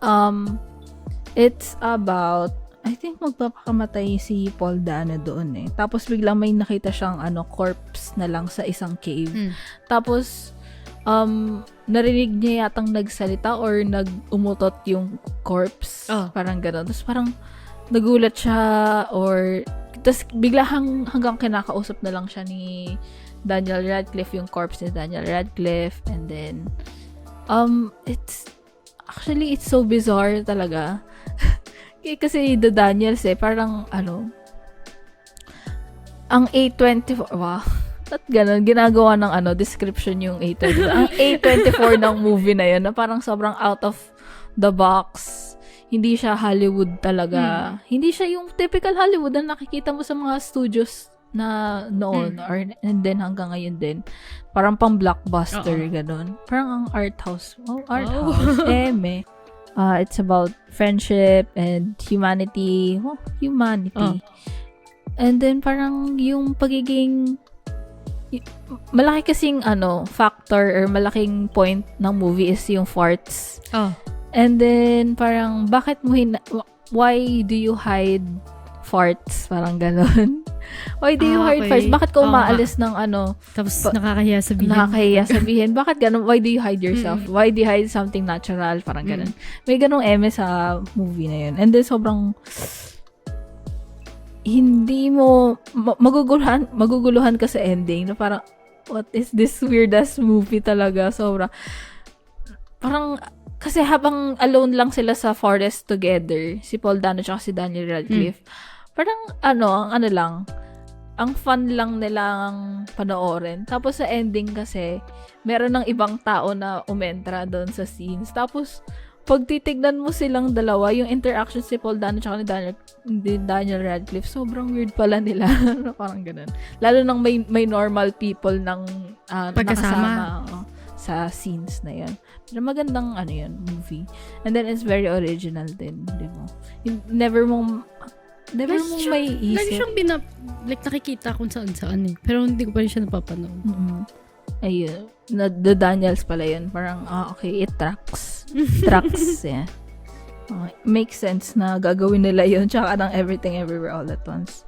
it's about... I think magpapakamatay si Paul Dano doon eh. Tapos biglang may nakita siyang corpse na lang sa isang cave. Tapos narinig niya yatang nagsalita or nag-umutot yung corpse. Parang gano'n. Tapos parang nagulat siya tapos bigla hanggang kinakausap na lang siya ni Daniel Radcliffe, yung corpse ni Daniel Radcliffe. And then it's so bizarre talaga. Kasi The Daniels parang ang A24, wow, at ganun, ginagawa ng description yung A24. Ang A24 ng movie na yun, na parang sobrang out of the box. Hindi siya Hollywood talaga. Hindi siya yung typical Hollywood na nakikita mo sa mga studios na noon, and then hanggang ngayon din. Parang pang blockbuster, ganun. Parang ang art house. It's about friendship and humanity. Humanity. And then parang yung pagiging malaki kasing factor or malaking point ng movie is yung farts. And then, parang, why do you hide farts? Parang ganon. Why do you hide Okay. farts? Bakit ka Oo umaalis ng ano? Tapos nakakahiya sabihin. Nakakahiya sabihin. Bakit ganon? Why do you hide yourself? Why do you hide something natural? Parang ganon. May ganong eme sa movie na yun. And then, sobrang hindi mo maguguluhan ka sa ending na parang what is this weird ass movie talaga, sobra. Parang kasi habang alone lang sila sa forest together, si Paul Dano at si Daniel Radcliffe, parang ang fun lang nilang panoorin. Tapos sa ending kasi meron ng ibang tao na umentra doon sa scenes. Tapos pag titignan mo silang dalawa, yung interaction si Paul Dano at ni Daniel Radcliffe, sobrang weird pala nila. Parang ganun. Lalo nang may normal people ng Pagkasama. nakasama sa scenes na yun. Pero magandang movie. And then it's very original din, di mo? Never mong may Lagi isip. siyang nakikita kung saan-saan eh. Pero hindi ko pa rin siya napapanood. Ayun. The Daniels pala yun. Parang, okay, it tracks. Yeah. Makes sense na gagawin nila yun. Tsaka ng Everything Everywhere All at Once.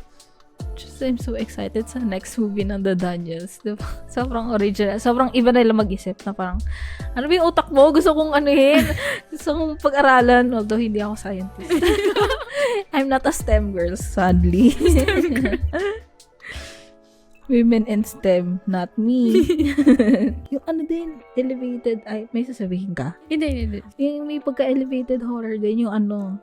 Just, I'm so excited sa next movie ng The Daniels. Diba? Sobrang original. Sobrang iba nila mag-isip na parang, ano ba yung utak mo? Gusto kong anuhin. Gusto kong pag-aralan. Although, hindi ako scientist. I'm not a STEM girl, sadly. Women in STEM, not me. Yung elevated, may sasabihin ka? Hindi. Yung may pagka-elevated horror din, yung ano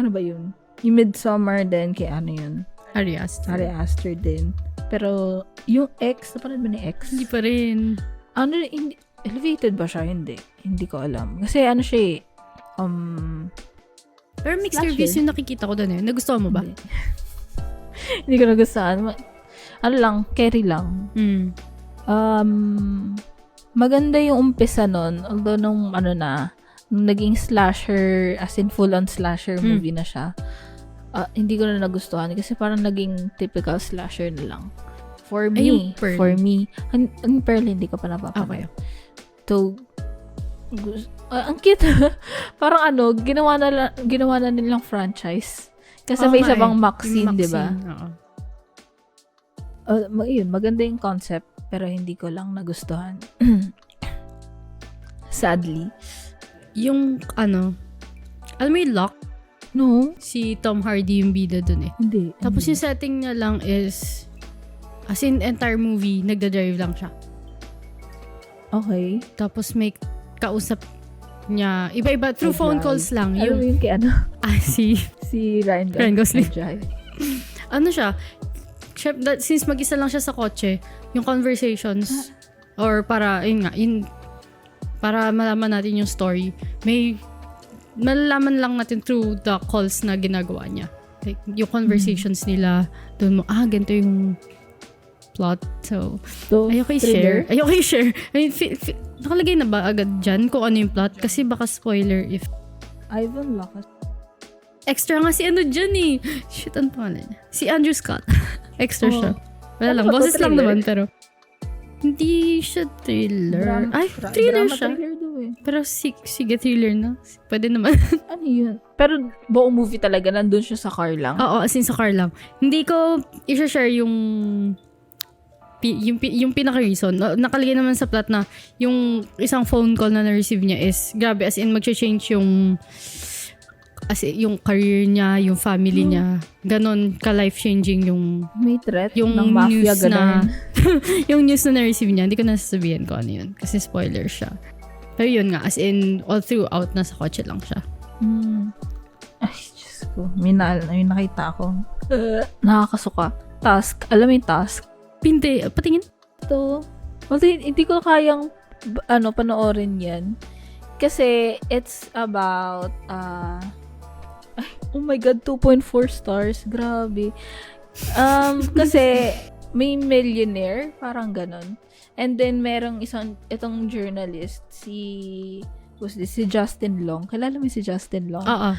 ba yun? Yung Midsommar din, kay yun? Ari Aster. Ari Aster din. Pero, yung X, napanood ba ni X? Hindi pa rin. Hindi, elevated ba siya? Hindi. Hindi ko alam. Kasi siya Pero mixed Slasher. reviews yung nakikita ko doon eh. Nagustuhan mo ba? Hindi ko nagustuhan. Carry lang. Maganda yung umpisa nun. Although nung naging slasher, as in full-on slasher movie na siya, hindi ko na nagustuhan kasi parang naging typical slasher na lang. For me. Ang Pearl, hindi ko pa napapanood. Okay. So, ang cute. Parang ginawa na nilang franchise. Kasi may isa bang Maxine, di ba? Oo. Yun, maganda yung concept, pero hindi ko lang nagustuhan. Sadly. Yung alam mo yung Lock? No? Si Tom Hardy yung bida dun eh. Hindi. Tapos yung setting niya lang is, as in entire movie, nagda-drive lang siya. Okay. Tapos may kausap niya, iba-iba, through phone calls lang. Alam mo Yung, yun kay si Ryan Gosling. Drive. siya, since mag-isa lang siya sa kotse, yung conversations, or para, para malaman natin yung story, malalaman lang natin through the calls na ginagawa niya. Like, yung conversations nila, doon mo, ganito yung plot. So ayoko i-share. I mean, nakalagay na ba agad dyan kung ano yung plot? Kasi baka spoiler if... Ivan Locke. Extra nga si dyan eh. Shit, ano pangalan niya? Si Andrew Scott. Extra siya. Wala lang. Ano ba to, Boses lang thriller? naman, pero... Hindi siya thriller. Thriller siya. Thriller daw eh. Pero sige, thriller na. Pwede naman. Ano yun? Pero buong movie talaga, nandun siya sa car lang. Oo, as in sa car lang. Hindi ko i-share yung pinaka-reason. Nakalagay naman sa plot na yung isang phone call na na-receive niya is, grabe, as in mag-change yung career niya, yung family niya. Ganon, ka-life-changing yung May threat yung ng mafia, news ganun. yung news na na-receive niya. Hindi ko nasasabihin ko ano yun. Kasi spoiler siya. Pero yun nga, as in, all throughout, nasa kotse lang siya. Ay, Diyos ko. May nakita ako. Nakakasuka. Task. Alam mo yung Task? Pinte, patingin. Ito. Hindi ko kayang panoorin yan. Kasi it's about oh my God, 2.4 stars. Grabe. Kasi may millionaire, parang ganon. And then merong itong journalist, si Justin Long. Kilala mo si Justin Long? Oo.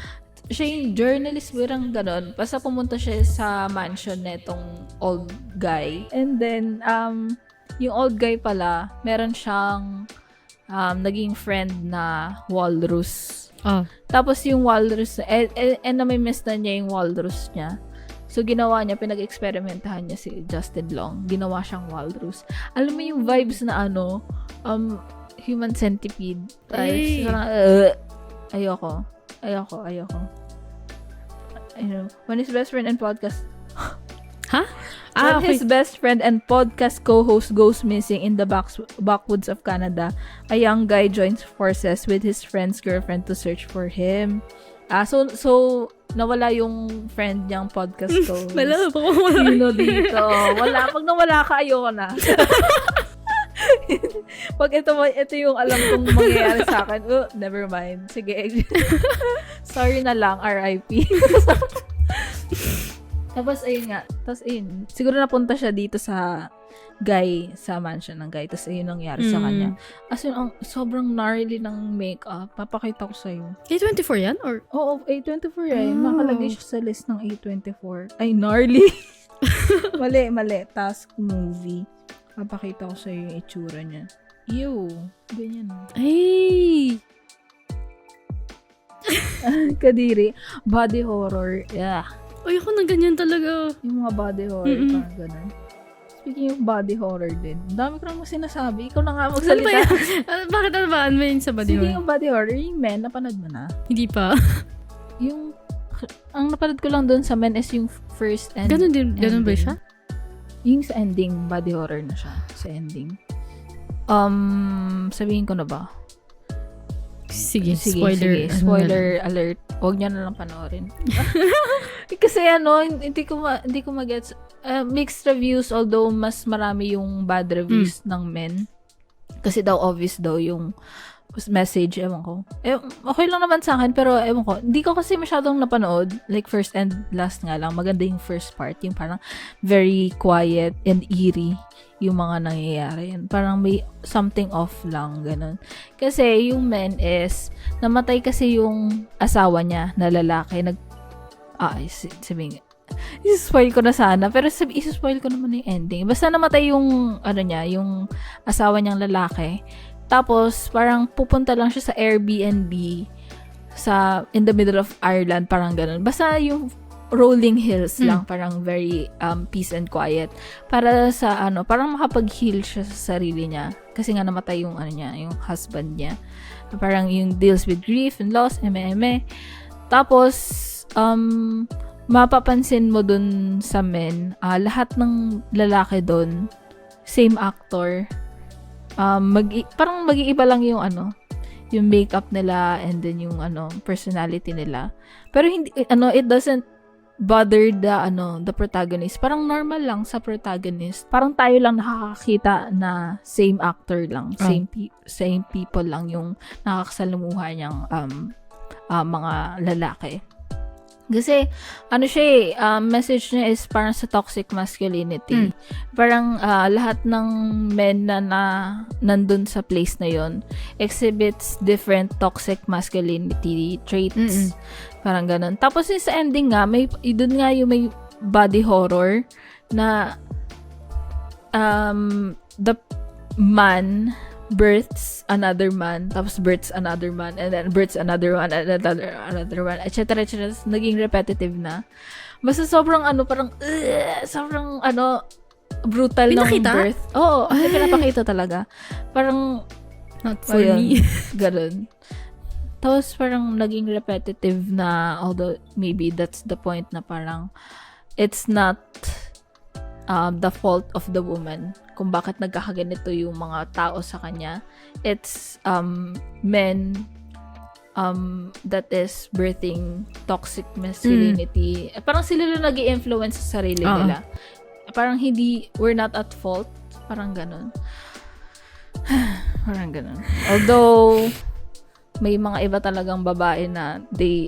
Siya yung journalist, wirang ganon. Basta pumunta siya sa mansion netong old guy. And then, yung old guy pala, meron siyang naging friend na walrus. Oh. Tapos yung walrus, na-miss na niya yung walrus niya. So, ginawa niya, pinag-experimentahan niya si Justin Long. Ginawa siyang walrus. Alam mo yung vibes na human centipede types. Ay. Parang, ayoko. When his best friend and podcast... Ha? When Okay. his best friend and podcast co-host goes missing in the backwoods of Canada, a young guy joins forces with his friend's girlfriend to search for him. So nawala yung friend niyang podcast co-host. Wala pa ko. Sino dito? Wala. Pag nawala ka, ayoko na. Pag ito yung alam kong mangyayari sa akin, never mind. Sige. Sorry na lang, RIP. Tapos, ayun nga. Siguro napunta siya dito sa guy, sa mansion ng guy. Tapos, ayun nangyari sa kanya. As in, sobrang gnarly ng makeup. Papakita ko sa'yo. A24 yan? Or? Oo, A24 yan. Oh. Nakalagay siya sa list ng A24. Ay, gnarly. Mali. Task movie. Papakita ko sa'yo yung itsura niya. Ew. Ganyan. Ay! Kadiri. Body horror. Yeah. Ay, ako na ganyan talaga. Yung mga body horror, parang ganun. Speaking of body horror din, ang dami ko nang sinasabi. Ikaw na nga Ano ba magsalita. yan? Bakit ano ba? Ano ba yun sa body Speaking horror? of body horror, yung Men, napanood mo na? Hindi pa. Yung, ang napanood ko lang doon sa Men is yung first and Ganun ba siya? Yung sa ending, body horror na siya. Sa ending. Sabihin ko na ba? Sige, spoiler. Sige. Spoiler alert. Huwag niyo na lang panoorin. Kasi hindi ko magets. Mixed reviews, although mas marami yung bad reviews ng Men. Kasi daw obvious daw yung message, ewan ko. Okay lang naman sa akin, pero ewan ko. Hindi ko kasi masyadong napanood. Like, first and last nga lang. Maganda yung first part. Yung parang very quiet and eerie yung mga nangyayari. Parang may something off lang, ganun. Kasi yung Men is, namatay kasi yung asawa niya na lalaki. Sabihin, isi-spoil ko na sana, pero isi-spoil ko naman yung ending. Basta namatay yung, yung asawa niyang lalaki. Tapos, parang pupunta lang siya sa Airbnb in the middle of Ireland, parang ganun. Basta yung rolling hills lang, parang very peace and quiet. Para sa parang makapag-heal siya sa sarili niya. Kasi nga namatay yung yung husband niya. Parang yung deals with grief and loss, Tapos, mapapansin mo dun sa Men, lahat ng lalaki dun, same actor. Parang mag-iiba lang yung yung makeup nila and then yung personality nila. Pero hindi it doesn't bother the protagonist. Parang normal lang sa protagonist. Parang tayo lang nakakakita na same actor lang, same people lang yung nakakasalamuha niyang mga lalaki. Kasi, message niya is parang sa toxic masculinity. Parang lahat ng men na nandun sa place na yon exhibits different toxic masculinity traits. Parang ganun. Tapos yung sa ending nga, doon nga yung may body horror na the man births another man, tapos births another man, and then births another one, and another one, etc. Naging repetitive na. Basta sobrang parang, sobrang brutal ng birth. Oo, pinapakita talaga. Parang, not for me. Ganun. Tapos parang naging repetitive na, although maybe that's the point na parang, it's not the fault of the woman kung bakit nagkakaganito yung mga tao sa kanya. It's men that is birthing toxic masculinity. Parang sila lang nag-i-influence sa sarili nila. Parang we're not at fault. Parang ganun. Parang ganun. Although, may mga iba talagang babae na they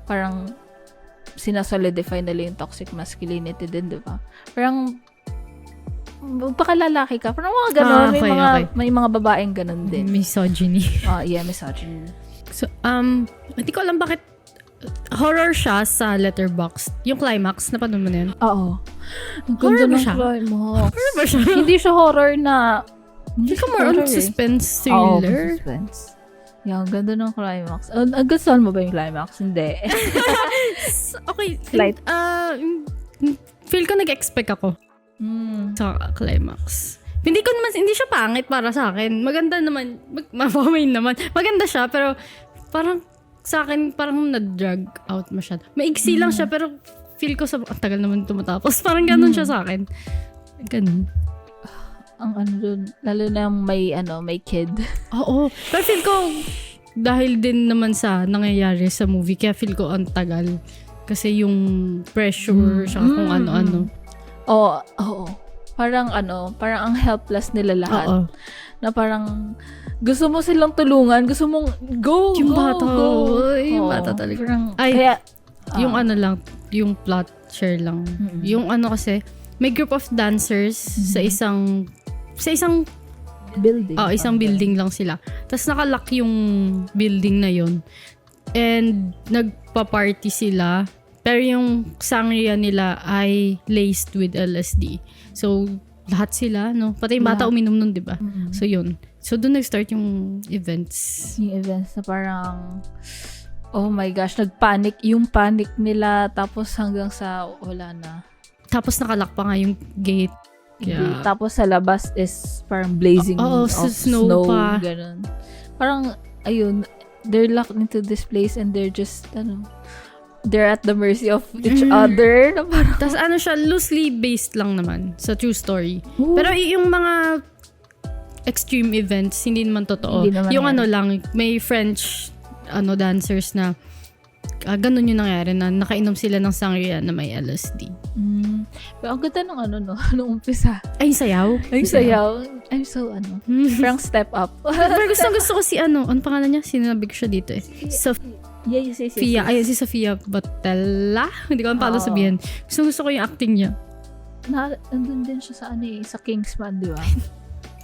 parang sinasolidify nila yung toxic masculinity din, di ba? Parang pagkalalaki ka, parang mga ganon, may mga babaeng ganon din. Misogyny. Yeah, misogyny. So, hindi ko alam bakit horror siya sa Letterboxd. Yung climax, napanood mo na yun? Oo. Horror ba siya? Horror Horror ba siya? Hindi siya horror na Hindi ka more on suspense thriller. Suspense. Yung ganda ng climax. Gustuhan mo ba yung climax? Hindi. Okay. Slight. Feel ko nag-expect ako sa climax. Hindi siya pangit para sa akin. Maganda naman. Mapamain naman. Maganda siya, pero parang sa akin, parang na-drag out masyado. Maigsi lang siya, pero feel ko ang tagal naman tumatapos. Parang ganun siya sa akin. Ganun. Ang ano dun, lalo na may kid. Oo. Pero feel ko, dahil din naman sa nangyayari sa movie, kaya feel ko ang tagal. Kasi yung pressure, siya kung ano-ano. Oo. Parang ang helpless nila lahat. Oo. Na parang, gusto mo silang tulungan, gusto mong go, Yung go, bata, go. yung Oo. bata talaga. Parang, Ay, kaya, yung ano lang, yung plot share lang. Yung ano kasi, may group of dancers sa isang building. isang building lang sila. Tapos nakalock yung building na yon. And nagpa-party sila. Pero yung sangria nila ay laced with LSD. So, lahat sila, no? Pati yung bata uminom nun, di ba? So, yun. So, doon nag-start yung events. Yung events na parang, oh my gosh, nagpanic. Yung panic nila, tapos hanggang sa wala na. Tapos nakalock pa nga yung gate. Yeah. Tapos sa labas is parang blazing of snow pa. Ganun. Parang, ayun, they're locked into this place and they're just, they're at the mercy of each other. Na parang, Tapos ano siya, loosely based lang naman sa true story. Pero yung mga extreme events, hindi naman totoo. Hindi naman yung yan. ano lang, may French dancers na ganun yung nangyari na nakainom sila ng sangria na may LSD. pero ang ganda nung nung umpisa. Ay, sayaw? Ang sayaw. I'm so, parang step up. Pero gusto ko si ano pangalan niya? Sinabi ko siya dito eh. Yes. Sofia. Ayun, si Sofia Botella. Hindi ko paano sabihin. Gusto ko yung acting niya. Nandun din siya sa sa Kingsman, di ba?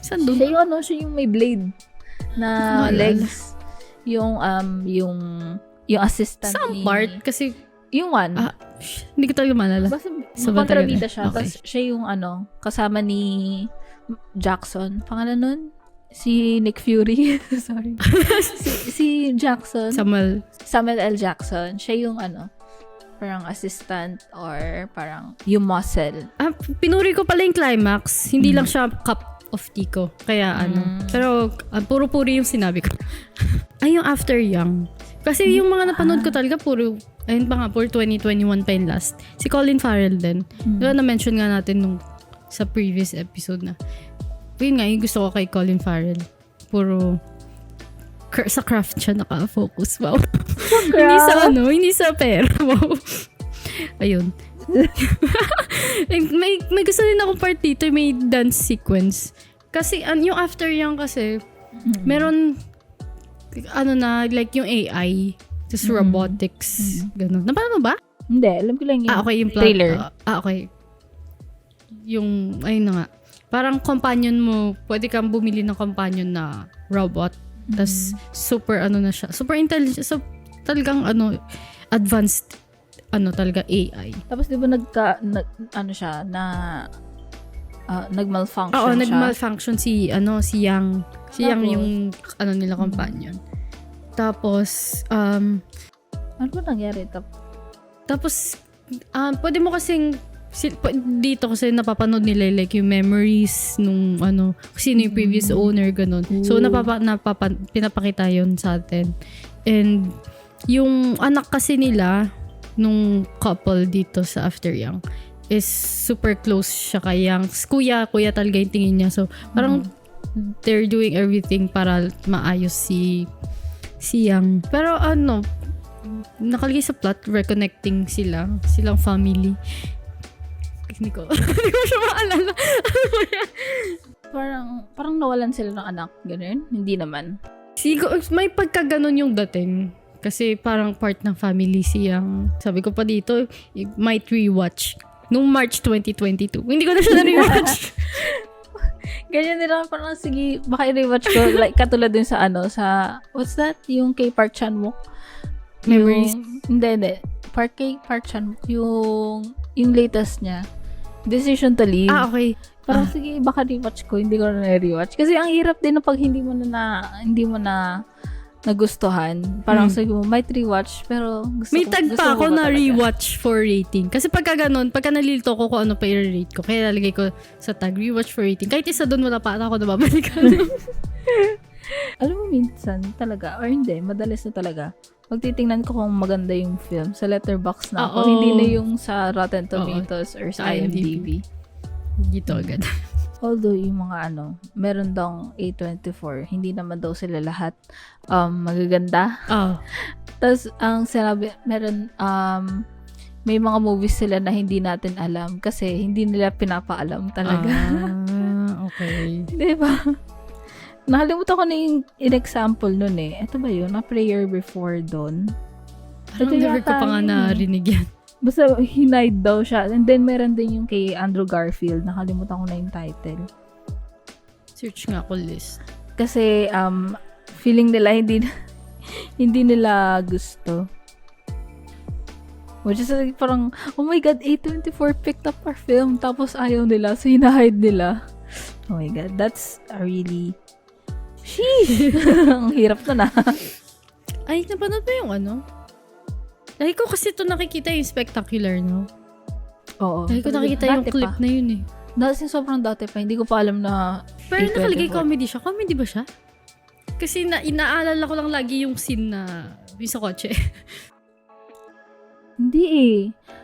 Saan doon? Siya yung may blade na legs. Yung assistant Saan ni... part? Kasi, Yung one. hindi ko talaga maalala. Basta Sa kontrabida Batagal. siya. Okay. Tapos siya yung kasama ni Jackson. Pangalan nun? Si Nick Fury. Sorry. si Jackson. Samuel L. Jackson. Siya yung parang assistant or parang yung muscle. Pinuri ko pala yung climax. Hindi lang siya cup of tea ko. Kaya Pero puro-puri yung sinabi ko. Ay, yung After Young. Kasi yung mga napanood ko talaga puro 2021 pa yung last. Si Colin Farrell din. Diba na-mention nga natin sa previous episode na. Yun nga, yung gusto ko kay Colin Farrell. Puro sa craft siya naka-focus. Wow. Hindi sa pera. Wow. Ayun. may gusto din akong part dito, may dance sequence. Kasi yung After Young kasi, meron like yung AI, just robotics, ganun. Napanood mo ba? Hindi, alam ko lang yung okay, yung plot. trailer. Okay. Yung, ayun na nga. Parang companion mo, pwede kang bumili ng companion na robot. Tas super na siya. Super intelligent. So, talagang advanced talaga AI. Tapos di ba nag-malfunction Oo, siya? nag-malfunction si Yang. Si Yang Tapos? yung nila companion. Tapos, Ano ba nangyari? tapos, pwede mo kasing dito kasi napapanood nila like yung memories nung sino yung previous owner, ganun. So, pinapakita yun sa atin. And, yung anak kasi nila, nung couple dito sa After Young, is super close siya kay Yang. Kuya talaga yung tingin niya. So, parang, they're doing everything para maayos si Yang. Pero, nakalagay sa plot, reconnecting silang family. Hindi ko siya maalala. Parang nawalan sila ng anak, ganun? Hindi naman. May pagkaganon yung dating. Kasi parang part ng family siyang, sabi ko pa dito, might rewatch. Nung March 2022. Hindi ko na siya na-rewatch. Ganyan nila, parang sige, baka i-rewatch ko. Like, katulad din sa what's that? Yung kay Park Chan-wook. Memories? Hindi. Park Chan-wook. Yung latest niya. Decision to Leave. Okay. Parang sige, baka rewatch ko, hindi ko na rewatch. Kasi ang hirap din na pag hindi mo na nagustuhan. Parang sige mo, might rewatch, pero May gusto tag pa mo ako ba na talaga? rewatch for rating. Kasi pagka ganun, pagka nalilito ko kung ano pa i-rate ko, kaya lalagay ko sa tag, rewatch for rating. Kahit isa doon wala pa ako nababalikan. Alam mo, minsan talaga, or hindi, madalas na talaga, magtitingnan ko kung maganda yung film sa Letterboxd na ako. Oo. Hindi na yung sa Rotten Tomatoes or sa IMDb. Dito agad. Although yung mga meron daw A24, hindi naman daw sila lahat magaganda. Oh. Tapos, ang sinabi, meron, may mga movies sila na hindi natin alam kasi hindi nila pinapaalam talaga. Okay. Diba? Nakalimutan ko na yung in-example nun eh. Ito ba yun? Na Prayer Before Dawn. Parang Ito never ko yata pa nga yun eh. narinig yan. Basta hinide daw siya. And then meron din yung kay Andrew Garfield. Nakalimutan ko na yung title. Search nga ko list. Kasi feeling nila hindi nila gusto. Which is like, parang, oh my God, A24 picked up our film. Tapos ayaw nila. So hinahide nila. Oh my God, that's a really... Sheesh! Ang hirap na. Ay, napanood ba yung ano? Lagi ko kasi ito nakikita yung spectacular, no? Oo. Lagi ko nakikita yung Dati clip pa. na yun eh. Dati sobrang dati pa. Hindi ko pa alam na Pero A24. nakalagay comedy siya. Comedy ba siya? Kasi inaalala ko lang lagi yung scene na yung sa kotse. Hindi eh.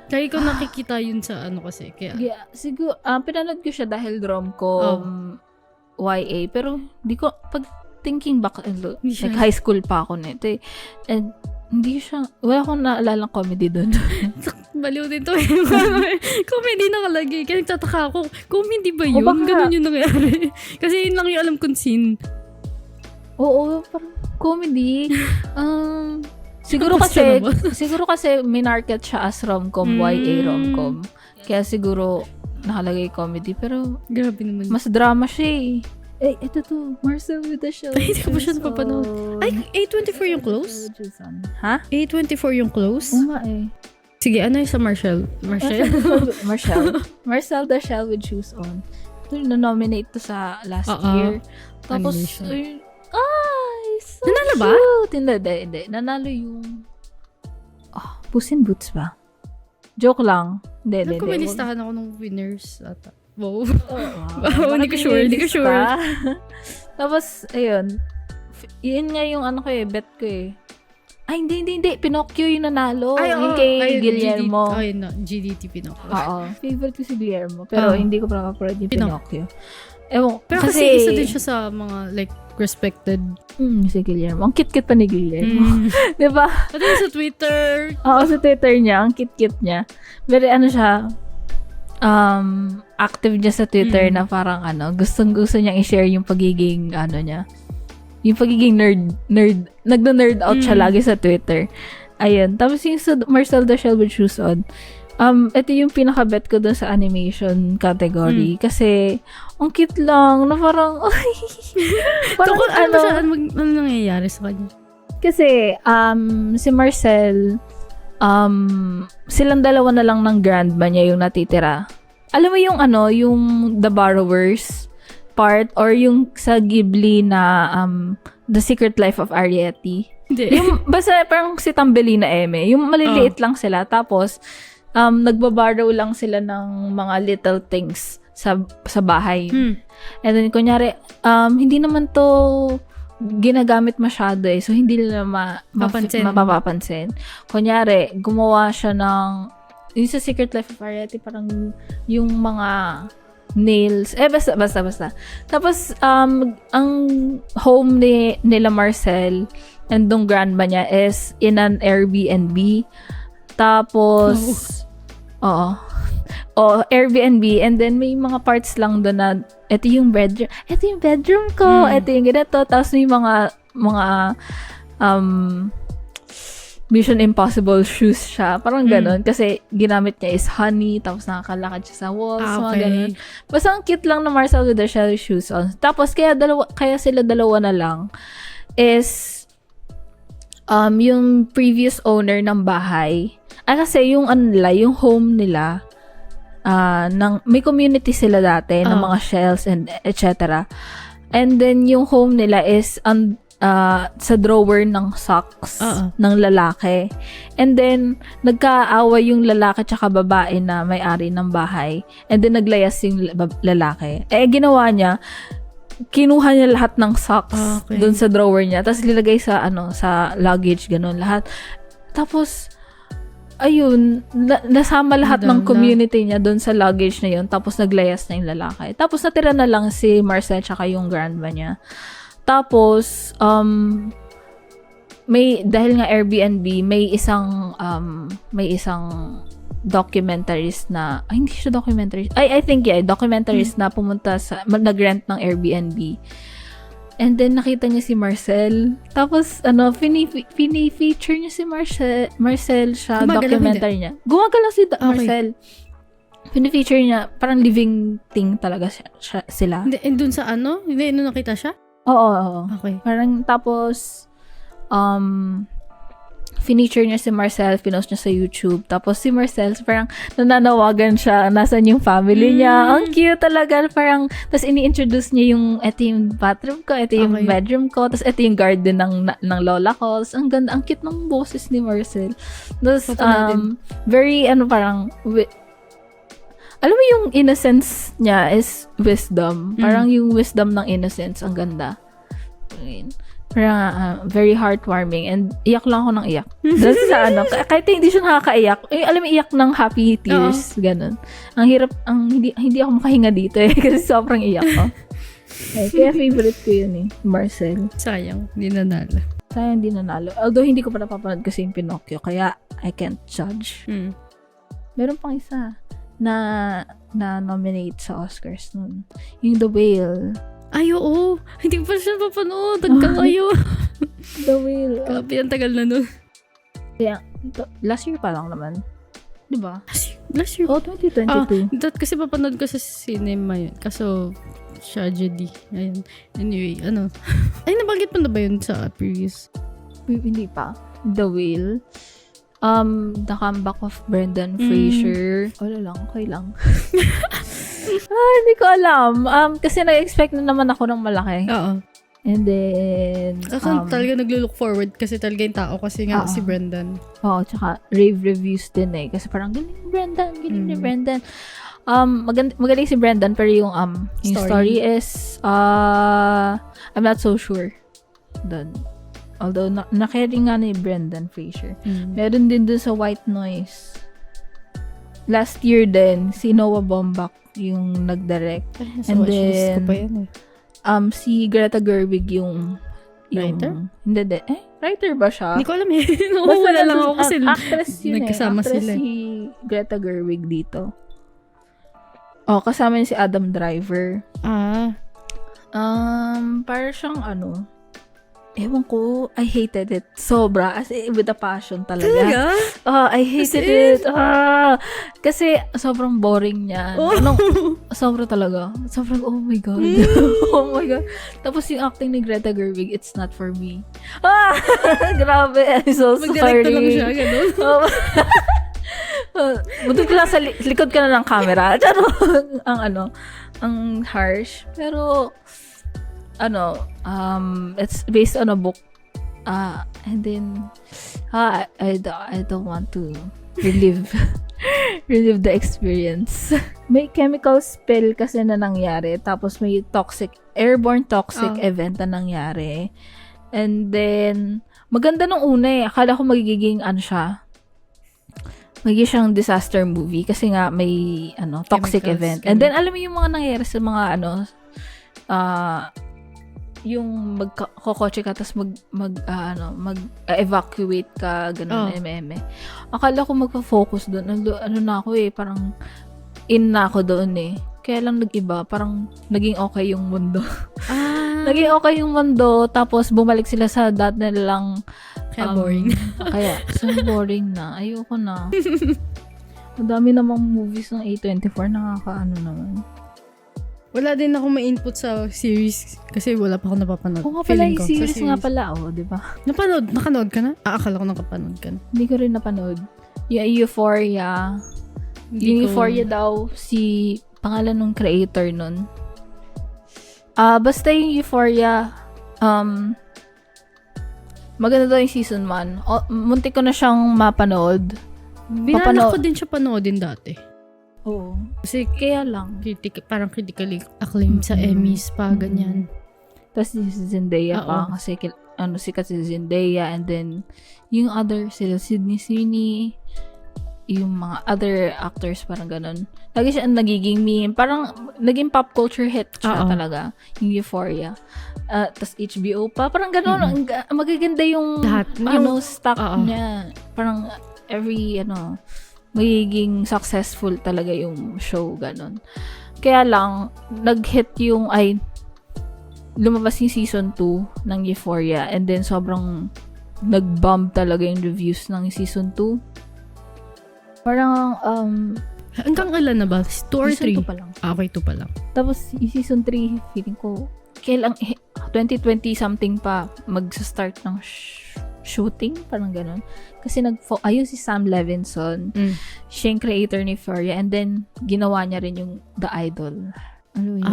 Lagi ko nakikita yun sa ano kasi. Kaya, Yeah, siguro, pinanood ko siya dahil rom-com YA. Pero, di ko, pag thinking back, Hindi siya. like high school pa ako nito eh. And, hindi siya, wala akong naalalang comedy doon. baliw din to eh. Comedy nakalagay. Kaya nagtataka ako, comedy ba O yun? baka- Ganun yung nangyari. Kasi yun lang yung alam kong scene. Oo, parang comedy. Siguro Tapos siya kasi, siguro kasi minarket siya as rom-com, YA rom-com. Kaya siguro, nakalagay comedy. Pero, Grabe naman. mas drama siya eh. Eh, ito to, Marcel with the Shell. Ay, hindi ko pa siya napapanood. Ay, A24 yung close? Ha? A24 yung close? Oo nga eh. Sige, ano yung sa Marshall? Marshall? Marcel the Shell with Shoes On. Ito, na-nominate to sa last Oo. year. Tapos, Animation. ayun, ay, so Nanalo ba? cute. Hindi. Nanalo yung, Puss in Boots ba? Joke lang. Hindi. Nagkumilistahan ako ng winners ata. Wow. Wow, Hindi ko sure. Tapos, ayun. Yun nga yung ano ko eh, bet ko eh. Ay, hindi. Pinocchio yung nanalo. Yung kay Guillermo. Ay, no. GDT Pinocchio. Oo. Favorite ko si Guillermo. Pero hindi ko pa kapag yung Pinocchio. Ewan, Pero kasi isa din siya sa mga like respected. Si Guillermo. Ang cute-cute pa ni Guillermo. Diba? Pati sa Twitter. Oo, sa Twitter niya. Ang cute-cute niya. Very ano siya, active niya sa Twitter na parang gustong-gusto niyang i-share yung pagiging niya. Yung pagiging nerd. Nagdo-nerd out siya lagi sa Twitter. Ayun. Tapos yung sa Marcel the Shell with Shoes On, ito yung pinaka-bet ko dun sa animation category. Kasi, ang cute lang, na parang, parang So, ano ba siya? Ano nangyayari sa kanya? kasi, si Marcel, silang dalawa na lang ng grandma niya yung natitira. Alam mo yung yung The Borrowers part or yung sa Ghibli na The Secret Life of Arrietty. Hindi. Yung basta parang si Tambelina Eme, yung maliliit lang sila tapos nagbaborrow lang sila ng mga little things sa bahay. And then kunyari hindi naman to ginagamit masyado eh. So, hindi nila mapapansin. Kunyari, gumawa siya ng yung sa Secret Life of Arrietty, parang yung mga nails. Basta. Tapos, ang home nila Marcel and dong grandma niya is in an Airbnb. Tapos, Airbnb, and then may mga parts lang doon na ito yung bedroom ko, ito yung ganito, tapos may mga Mission Impossible shoes siya, parang ganun, kasi ginamit niya is honey, tapos nakakalakad siya sa walls, mga ganun. Basta ang cute lang na Marcel with the Shell Shoes On. Tapos kaya sila dalawa na lang is yung previous owner ng bahay, kasi yung yung home nila may community sila dati ng mga shells and etc. And then yung home nila is sa drawer ng socks ng lalaki. And then nagkaaway yung lalaki tsaka babae na may-ari ng bahay. And then naglayas yung lalaki. Ginawa niya, kinuha niya lahat ng socks doon sa drawer niya. Tapos nilagay sa sa luggage, ganun lahat. Tapos ayun, nasama lahat ng community niya doon sa luggage na yun. Tapos naglayas na yung lalaki. Tapos natira na lang si Marcel tsaka yung grandma niya. Tapos, dahil nga Airbnb, may isang documentarist na, hindi siya documentarist, I think documentarist na pumunta nag-rent ng Airbnb. And then, nakita niya si Marcel. Tapos, fini-feature niya si Marcel siya, documentary niya. Gumagalaw si Marcel. Fini-feature niya, parang living thing talaga sila. Hindi, dun sa Hindi, nakita siya? Oo. Okay. Parang tapos, feature niya si Marcel, pinost niya sa YouTube. Tapos si Marcel, parang nananawagan siya, nasan yung family niya. Ang cute talaga. Parang, tapos ini-introduce niya yung, ito yung bathroom ko, ito yung bedroom ko, tapos ito yung garden ng lola ko. Tapos, ang ganda, ang cute ng boses ni Marcel. Tapos, very, parang, alam mo yung innocence niya is wisdom. Parang yung wisdom ng innocence, ang ganda. Parang very heartwarming. And iyak lang ako ng iyak. Dahil sa kahit hindi siya nakakaiyak, alam mo, iyak ng happy tears. Ganun. Ang hirap, hindi ako makahinga dito kasi sobrang iyak ko. Kaya favorite ko yun Marcel. Sayang, hindi nanalo. Although hindi ko pa napapanood kasi yung Pinocchio, kaya I can't judge. Meron pang isa na nominate sa Oscars nun. Yung The Whale. Ay, oo. Hindi ko pa siya papanood. Hanggang ngayon. The Whale. Grabe, ang tagal na nun. Kaya, last year pa lang naman. Diba? Last year? Oh, 2022. Kasi papanood ko sa cinema yun. Kaso, tragedy. Ayun. Anyway, Ay, nabanggit mo na ba yun sa previous? Hindi pa. The Whale. The Comeback of Brendan Fraser. Wala lang, okay lang. Hindi ko alam. Kasi nag-expect na naman ako ng malaki. Oo. And then, Kasi talaga naglo-look forward kasi talaga yung tao kasi nga si Brendan. Oo, tsaka rave reviews din kasi parang galing ni Brendan. Magaling si Brendan pero yung story is I'm not so sure doon. Although, na-carry nga ni Brendan Fraser. Meron din dun sa White Noise. Last year din, si Noah Baumbach yung nag-direct. And then, si Greta Gerwig yung writer? Hindi. Writer ba siya? Hindi ko alam Wala lang ako kasi actress yun nagkasama actress sila. Si Greta Gerwig dito. Kasama niya si Adam Driver. Para siyang ewan ko, I hated it. Sobra. As in, with a passion talaga. I hated it. Kasi sobrang boring niya. Sobra talaga. Sobrang, oh my God. Oh my God. Tapos yung acting ni Greta Gerwig, it's not for me. Grabe. I'm so sorry. Mag-directo lang siya, gano'n. Buti ko lang sa likod ka na ng camera. Ang harsh. Pero, it's based on a book. And then, I don't want to relive the experience. May chemical spill kasi na nangyari. Tapos may airborne toxic event na nangyari. And then, maganda nung una Akala ko magiging siya. Magiging siyang disaster movie. Kasi nga may toxic event. And then, alam mo yung mga nangyari sa mga yung magkokotse ka tapos mag-evacuate ka ganun Akala ko magpa-focus doon. Na ako parang in na ako doon Kaya lang nag-iba, parang naging okay yung mundo. Naging okay yung mundo tapos bumalik sila sa dati nilang boring. Kaya so boring na. Ayoko na. Madami namang movies ng A24 nakakaano naman. Wala din ako ma-input sa series kasi wala pa ako napapanood. Oo nga pala, yung series nga pala, di ba? Nakanood ka na? Akala ko nakapanood ka na. Hindi ko rin napanood. Yung Euphoria, Yung Euphoria daw, si pangalan ng creator nun. Basta yung Euphoria, maganda daw yung season 1. Muntik ko na siyang mapanood. Binalak ko din siya panoodin dati. Oo. Kasi Kaya lang. parang critically acclaimed sa Emmys pa, ganyan. Tapos si Zendaya pa. Oo. Kasi sikat si Zendaya. And then, yung other, sila Sydney Sweeney, yung mga other actors, parang ganun. Lagi siya nagiging meme. Parang, naging pop culture hit siya talaga. Yung Euphoria. Tapos HBO pa. Parang ganun. Magaganda yung, Lahat. stock niya. Parang, every, magiging successful talaga yung show, ganun. Kaya lang, nag-hit lumabas yung season 2 ng Euphoria, and then sobrang nag-bomb talaga yung reviews ng season 2. Parang, Hanggang ilan na ba? 2 or 3? season 2 pa lang. Okay, 2 pa lang. Tapos, yung season 3, feeling ko, kailang 2020 something pa mag-start ng shooting, parang ganun. Kasi ayun si Sam Levinson, siya yung creator ni Euphoria, and then ginawa niya rin yung The Idol. Ano yun?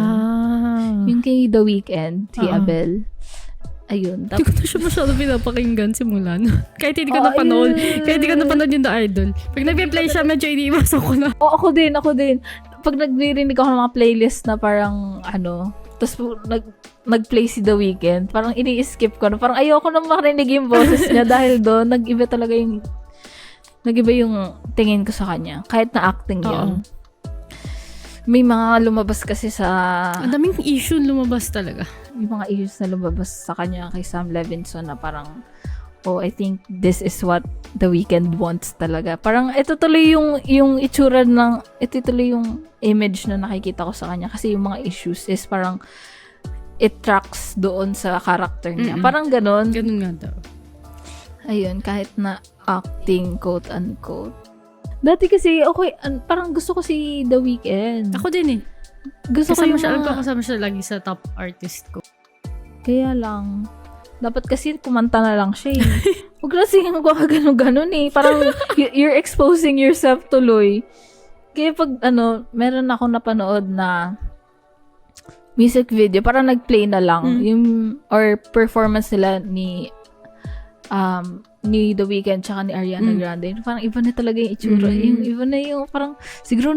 Yung kay The Weeknd, si Abel. Ayun. Hindi ko na siya masyado pinapakinggan simula na. Kahit hindi ko napanood. Kahit hindi ko napanood yung The Idol. Pag nag-play siya, medyo iniiwasan ko na. Ako din. Pag nagrinig ako ng mga playlist na parang, tapos nag-play si The Weeknd, parang ini-skip ko na. Parang ayoko na makarinig yung boses niya dahil doon, nag-iba yung tingin ko sa kanya. Kahit na acting yun. May mga lumabas kasi Ang daming issue lumabas talaga. yung mga issues na lumabas sa kanya kay Sam Levinson na parang, I think this is what The Weeknd wants talaga. Parang ito tuloy yung itsura ito tuloy yung image na nakikita ko sa kanya kasi yung mga issues is parang it tracks doon sa character niya. Parang ganon. Ganun nga daw. Ayun, kahit na acting, quote-unquote. Dati kasi, parang gusto ko si The Weeknd. Ako din eh. Gusto ko Kasama yung siya, alam ko kasama siya lagi sa top artist ko. Kaya lang, dapat kasi kumanta na lang siya eh. Huwag na singin ko gano'n eh. Parang you're exposing yourself tuloy. Kaya pag meron ako napanood na music video, parang nag-play na lang. Or performance nila ni The Weeknd tsaka ni Ariana Grande. Parang iba na talaga yung itsura. Yung iba na yung parang siguro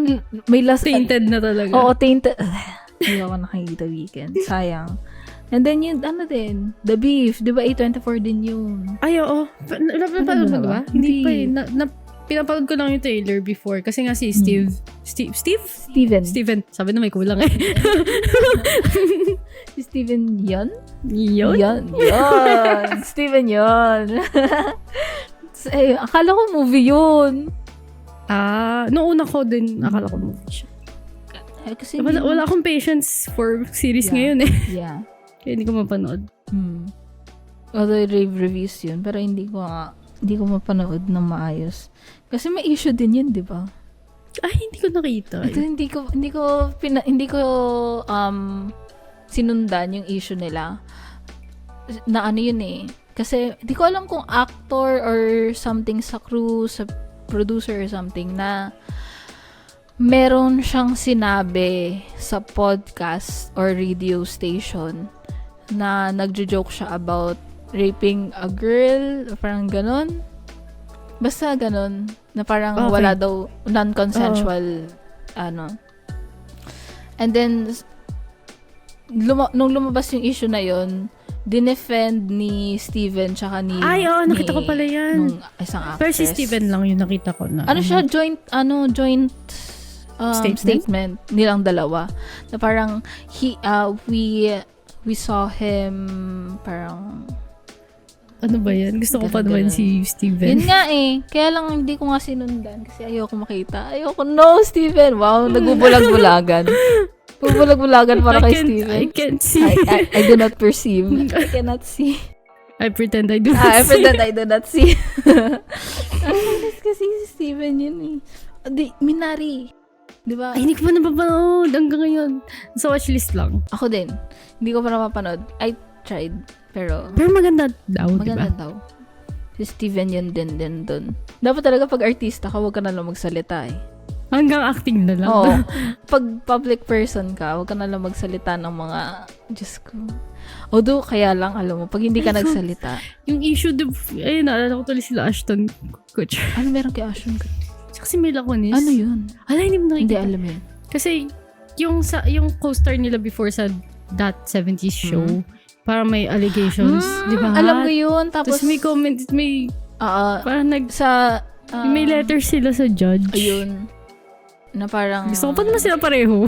may last... Tainted na talaga. Oo, tainted. Hindi ako nakikita Weeknd. Sayang. And then yung din, The Beef. Di ba A24 din yun? Ay, oo. Napapanood mo ba? Hindi pa eh. Pinapanood ko lang yung trailer before. Kasi nga si Steven. Sabi na may kulang eh. Si Steven Yeun? Yun? Steven Yeun. Akala ko movie yun. Noong una ko din, akala ko movie siya. Kasi Wala akong patience for series ngayon eh. Yeah. Kaya hindi ko mapanood. Although rave reviews yun, pero hindi ko mapanood ng maayos. Kasi may issue din yun, di ba? Ay, hindi ko nakita. Ito hindi ko sinundan yung issue nila. Na yun eh. Kasi hindi ko alam kung actor or something sa crew, sa producer or something na meron siyang sinabi sa podcast or radio station na nagjo-joke siya about raping a girl, parang ganon. Basta ganon, na parang wala daw, non-consensual, And then, nung lumabas yung issue na yon, dinefend ni Steven tsaka ni... Ay, nakita ko pala yan. Nung isang actress. Pero si Steven lang yung nakita ko na. Siya, joint statement nilang dalawa. Na parang, we saw him, parang... Ano ba yan? Gusto ko pa naman si Steven. Yun nga eh. Kaya lang hindi ko nga sinundan kasi ayoko makita. No, Steven! Wow, nagbubulag-bulagan. Bubulag-bulagan para kay Steven. I can't see. I do not perceive. I cannot see. I pretend I do not I see. pretend I do not see. Kasi si Steven yun eh. Minari. Diba? Ay, hindi ko pa napapanood hanggang ngayon. Sa watchlist lang. Ako din. Hindi ko pa napapanood. I tried. Pero maganda daw, maganda diba? daw. Si Steven yun din dun. Dapat talaga pag artista ka, huwag ka na lang magsalita eh. Hanggang acting na lang. Oo. Pag public person ka, huwag ka na lang magsalita ng mga, Diyos ko. Although, kaya lang, alam mo, pag hindi ka nagsalita, Yung issue, ayun, naalala ko tuloy sila Ashton Kutcher. ano meron kay Ashton? Tsaka si Mila Kunis. Ano yun? Hindi mo Hindi nakikita. alam yun. Kasi, yung co-star nila before sa That 70s show, parang may allegations, di ba? Alam ko yun. Tapos, Tapos may comment, may, parang sa, may letter sila sa judge. ayun, na parang, Gusto ko pa naman sila pareho.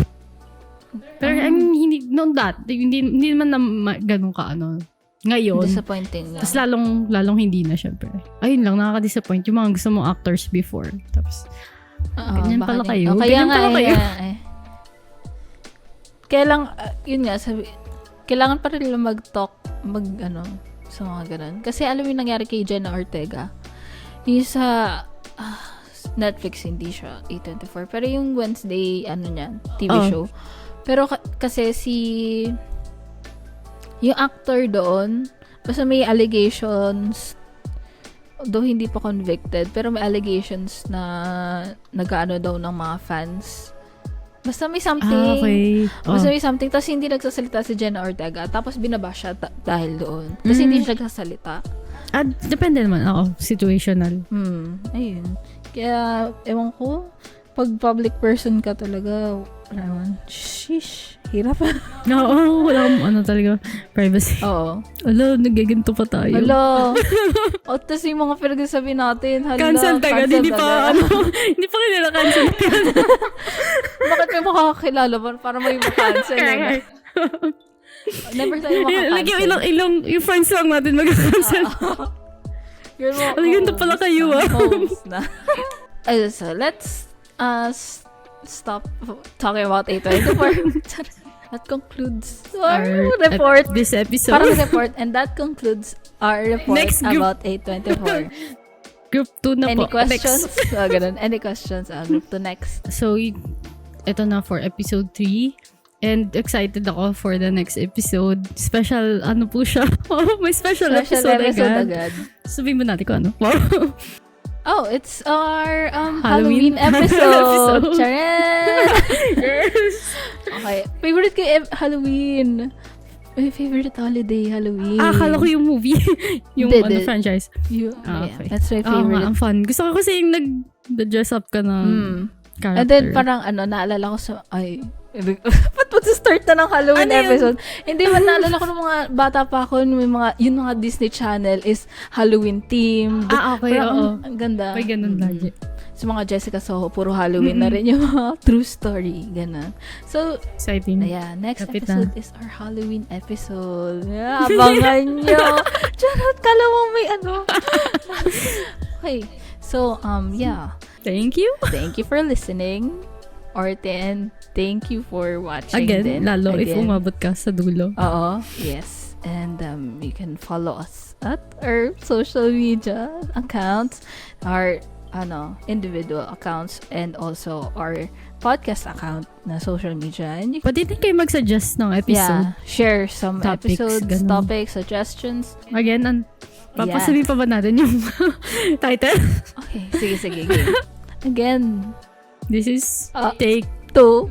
Pero, I mean, hindi, noon hindi naman na ganun ka, ngayon. disappointing nga. Tapos lalong hindi na, syempre. Ayun lang, nakaka-disappoint. Yung mga gusto mong actors before. Tapos, ganyan pala baka kayo. din. Kaya Ganyan nga, pala kayo. Kaya lang, yun nga, kailangan pa rin nila mag-talk, sa mga ganun. Kasi alam mo yung nangyari kay Jenna Ortega. Yung sa Netflix, hindi siya A24. Pero yung Wednesday, TV show. Pero kasi yung actor doon, basta may allegations, though hindi pa convicted, pero may allegations na nag-ano daw ng mga fans. Basta may something. Okay. Basta may something. Tapos hindi nagsasalita si Jenna Ortega. Tapos binaba siya dahil doon. Kasi hindi siya nagsasalita. Depende naman. Situational. Ayun. Kaya, ewan ko, pag public person ka talaga, sheesh, hirap. Oo, wala akong talaga, privacy. Oo. Ala, nagaganto pa tayo. Hello. O, tapos yung mga pinagsasabi natin, Cancel tagad, hindi pa, hindi pa kanila cancel. Bakit may makakakilala ba? Para may makancel. Never tayo Like makakancel. yung friends lang natin mag-cancel. Ganito pala kayo, Homes na. So, let's stop talking about A24. That concludes our report. This episode. Parang report. And that concludes our report Next group. about A24. Group 2 na Any po. questions? Next. Ganun. Any questions? Group 2 next. So, ito na for episode 3. And excited ako for the next episode. Special, po siya? May special episode agad. Sabihin mo natin kung ano. Wow. Oh, it's our Halloween episode. Charan! Okay. Favorite ko Halloween. My favorite holiday, Halloween. Akala ko yung movie. yung Hindi. franchise. Yeah, Okay. that's my Oo favorite. nga, ang fun. Gusto ko kasi yung nag-dress up ka na character. And then parang naalala ko ba't mag-start na ng Halloween episode? Hindi, naalala ko ng mga bata pa ako, yung mga Disney Channel is Halloween themed. Okay, oo. Ang ganda. May ganun lagi. Sa mga Jessica Soho, puro Halloween na rin yung mga true story. Ganun. So, Exciting. next Kapit episode is our Halloween episode. Yeah, abangan nyo. Charot, kala mo may Okay. So, Thank you. Thank you for listening. And thank you for watching. Again, lalo if umabot ka sa dulo. Oo, yes. And you can follow us at our social media accounts, our individual accounts, and also our podcast account na social media. And Pwede din kayo mag-suggest ng episode. share some Topics, episodes, ganun. topics, suggestions. Again, papasabihin pa ba natin yung title? Okay, sige. Again, This is Take 2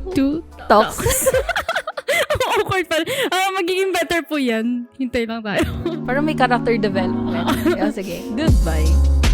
Talks. Talks. Awkward pala. Magiging better po yan. Hintay lang tayo. Parang may character development. Sige, goodbye.